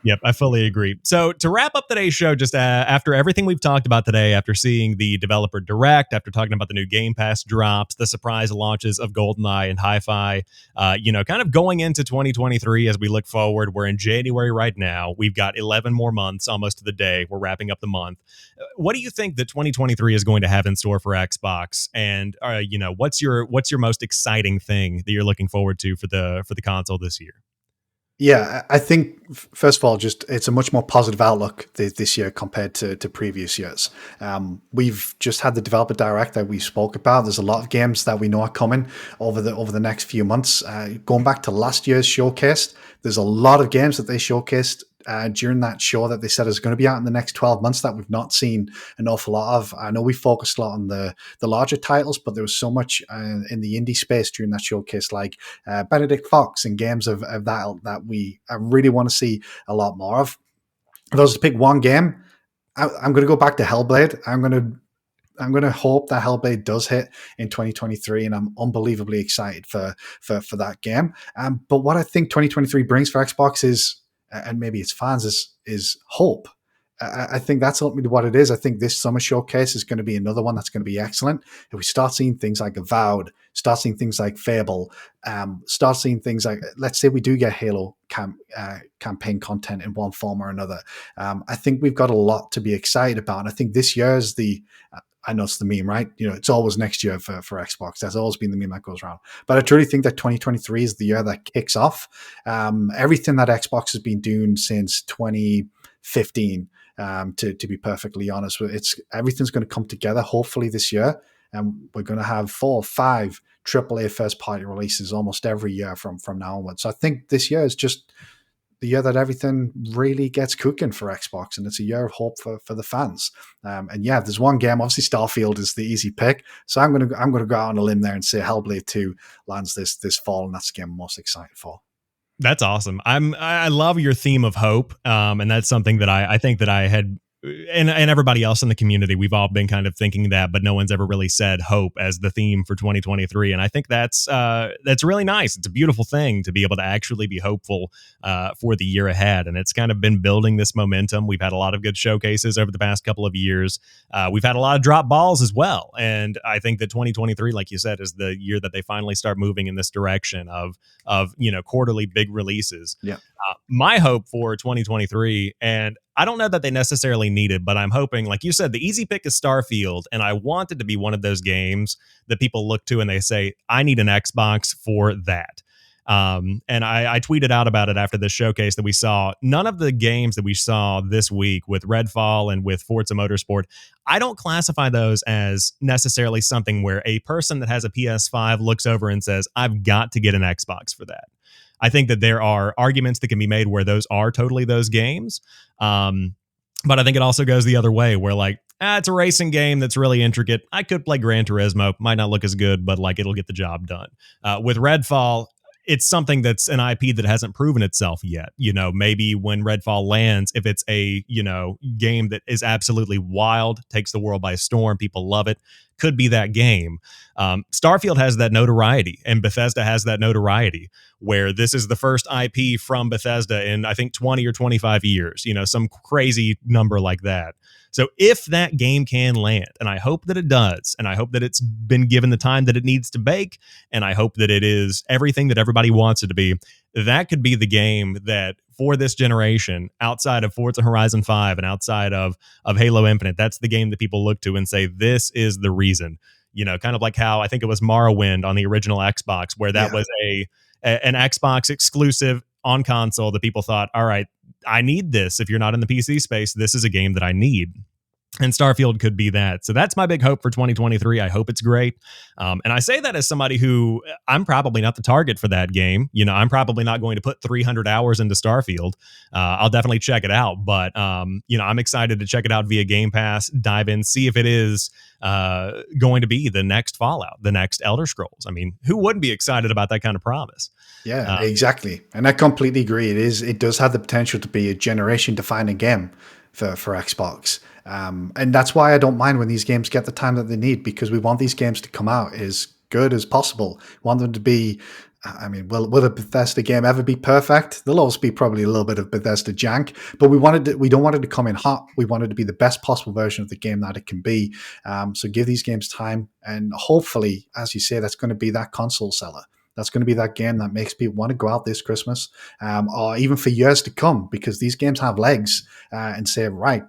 Yep, I fully agree. So to wrap up today's show, just after everything we've talked about today, after seeing the developer direct, after talking about the new Game Pass drops, the surprise launches of Goldeneye and Hi-Fi, kind of going into 2023 as we look forward. We're in January right now. We've got 11 more months, almost to the day. We're wrapping up the month. What do you think that 2023 is going to have in store for Xbox? And what's your most exciting thing that you're looking forward to for the console this year? Yeah, I think first of all, just it's a much more positive outlook this year compared to previous years. We've just had the developer direct that we spoke about. There's a lot of games that we know are coming over the next few months. Going back to last year's showcase, there's a lot of games that they showcased during that show that they said is going to be out in the next 12 months that we've not seen an awful lot of. I know we focused a lot on the larger titles, but there was so much in the indie space during that showcase, like Benedict Fox and games of that I really want to see a lot more of. If I was to pick one game, I'm going to go back to Hellblade. I'm going to hope that Hellblade does hit in 2023, and I'm unbelievably excited for that game. But what I think 2023 brings for Xbox is, and maybe its fans, is hope. I think that's ultimately what it is. I think this summer showcase is going to be another one that's going to be excellent. If we start seeing things like Avowed, start seeing things like Fable, start seeing things like, let's say we do get Halo campaign content in one form or another, I think we've got a lot to be excited about. And I think this year is I know it's the meme, right? It's always next year for Xbox. That's always been the meme that goes around. But I truly think that 2023 is the year that kicks off everything that Xbox has been doing since 2015. To be perfectly honest, everything's going to come together hopefully this year, and we're going to have 4 or 5 AAA first party releases almost every year from now onwards. So I think this year is just the year that everything really gets cooking for Xbox, and it's a year of hope for the fans. And yeah, there's one game. Obviously, Starfield is the easy pick, so I'm gonna go out on a limb there and say Hellblade 2 lands this fall, and that's the game I'm most excited for. That's awesome. I love your theme of hope, and that's something that I think that I had, and everybody else in the community, we've all been kind of thinking that, but no one's ever really said hope as the theme for 2023. And I think that's really nice. It's a beautiful thing to be able to actually be hopeful for the year ahead, and it's kind of been building this momentum. We've had a lot of good showcases over the past couple of years. We've had a lot of drop balls as well, and I think that 2023, like you said, is the year that they finally start moving in this direction of quarterly big releases. Yeah. My hope for 2023, and I don't know that they necessarily need it, but I'm hoping, like you said, the easy pick is Starfield, and I want it to be one of those games that people look to and they say, I need an Xbox for that. And I tweeted out about it after this showcase that we saw. None of the games that we saw this week with Redfall and with Forza Motorsport, I don't classify those as necessarily something where a person that has a PS5 looks over and says, I've got to get an Xbox for that. I think that there are arguments that can be made where those are totally those games. But I think it also goes the other way where it's a racing game that's really intricate. I could play Gran Turismo. Might not look as good, but it'll get the job done. With Redfall, it's something that's an IP that hasn't proven itself yet. Maybe when Redfall lands, if it's a, game that is absolutely wild, takes the world by storm, people love it, could be that game. Starfield has that notoriety, and Bethesda has that notoriety, where this is the first IP from Bethesda in, I think, 20 or 25 years, some crazy number like that. So if that game can land, and I hope that it does, and I hope that it's been given the time that it needs to bake, and I hope that it is everything that everybody wants it to be, that could be the game that for this generation, outside of Forza Horizon 5 and outside of Halo Infinite, that's the game that people look to and say, this is the reason. Kind of like how I think it was Morrowind on the original Xbox, where that was an Xbox exclusive on console that people thought, all right, I need this. If you're not in the PC space, this is a game that I need. And Starfield could be that. So that's my big hope for 2023. I hope it's great. And I say that as somebody who I'm probably not the target for that game. You know, I'm probably not going to put 300 hours into Starfield. I'll definitely check it out. But, you know, I'm excited to check it out via Game Pass, dive in, see if it is going to be the next Fallout, the next Elder Scrolls. I mean, who wouldn't be excited about that kind of promise? Yeah, exactly. And I completely agree. It does have the potential to be a generation defining game for Xbox. And that's why I don't mind when these games get the time that they need, because we want these games to come out as good as possible. We want them to be, I mean, will a Bethesda game ever be perfect? There'll always be probably a little bit of Bethesda jank, but we don't want it to come in hot. We want it to be the best possible version of the game that it can be. So give these games time, and hopefully, as you say, that's going to be that console seller. That's going to be that game that makes people want to go out this Christmas, or even for years to come, because these games have legs, and say, right,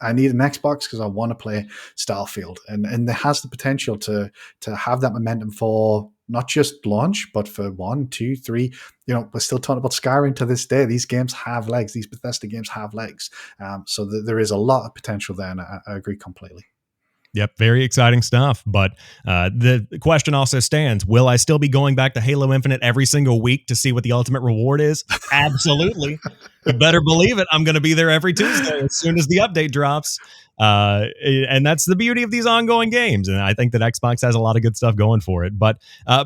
I need an Xbox because I want to play Starfield, and it has the potential to have that momentum for not just launch, but for 1, 2, 3. You know, we're still talking about Skyrim to this day. These games have legs. These Bethesda games have legs. So there is a lot of potential there, and I agree completely. Yep, very exciting stuff. But the question also stands: will I still be going back to Halo Infinite every single week to see what the ultimate reward is? Absolutely. You better believe it. I'm going to be there every Tuesday as soon as the update drops. And that's the beauty of these ongoing games. And I think that Xbox has a lot of good stuff going for it. But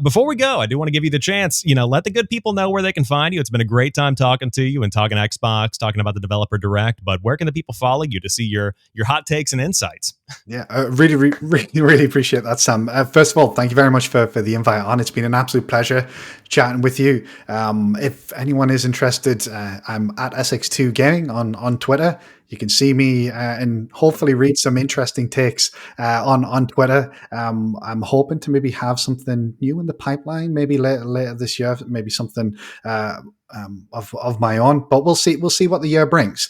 before we go, I do want to give you the chance, you know, let the good people know where they can find you. It's been a great time talking to you and talking Xbox, talking about the Developer Direct. But where can the people follow you to see your hot takes and insights? Yeah, I really appreciate that, Sam. First of all, thank you very much for the invite on. It's been an absolute pleasure chatting with you. If anyone is interested, I'm at SX2 Gaming on Twitter. You can see me and hopefully read some interesting takes on Twitter. I'm hoping to maybe have something new in the pipeline, maybe later this year, maybe something of my own. But we'll see what the year brings.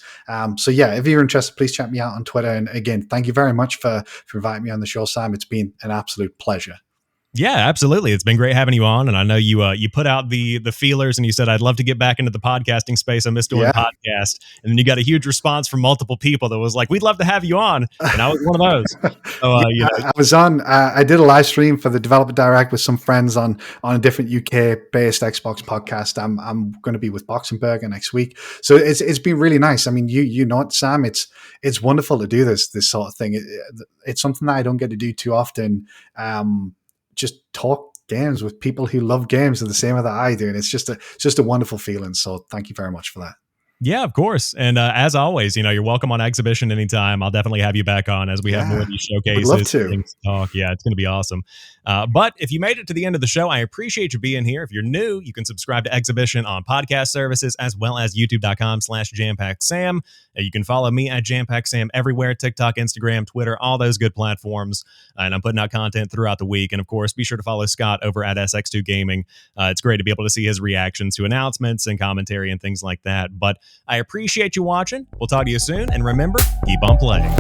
So yeah, if you're interested, please check me out on Twitter. And again, thank you very much for inviting me on the show, Sam. It's been an absolute pleasure. Yeah, absolutely. It's been great having you on, and I know you you put out the feelers, and you said I'd love to get back into the podcasting space. I miss doing podcast, and then you got a huge response from multiple people that was like, "We'd love to have you on," and I was one of those. So, you know. I was on. I did a live stream for the Developer Direct with some friends on a different UK based Xbox podcast. I'm going to be with Boxenberger next week, so it's been really nice. I mean, you know, Sam, it's wonderful to do this sort of thing. It's something that I don't get to do too often. Just talk games with people who love games and the same that I do, and it's just a wonderful feeling. So thank you very much for that. Yeah, of course. And as always, you know, you're welcome on Xhibition anytime. I'll definitely have you back on as we have more of these showcases. Would love to. Things to talk. Yeah, it's going to be awesome. But if you made it to the end of the show, I appreciate you being here. If you're new, you can subscribe to Xhibition on podcast services as well as youtube.com/JamPackSam. You can follow me at JamPackSam everywhere: TikTok, Instagram, Twitter, all those good platforms. And I'm putting out content throughout the week. And of course, be sure to follow Scott over at SX2 Gaming. It's great to be able to see his reactions to announcements and commentary and things like that. But I appreciate you watching. We'll talk to you soon. And remember, keep on playing.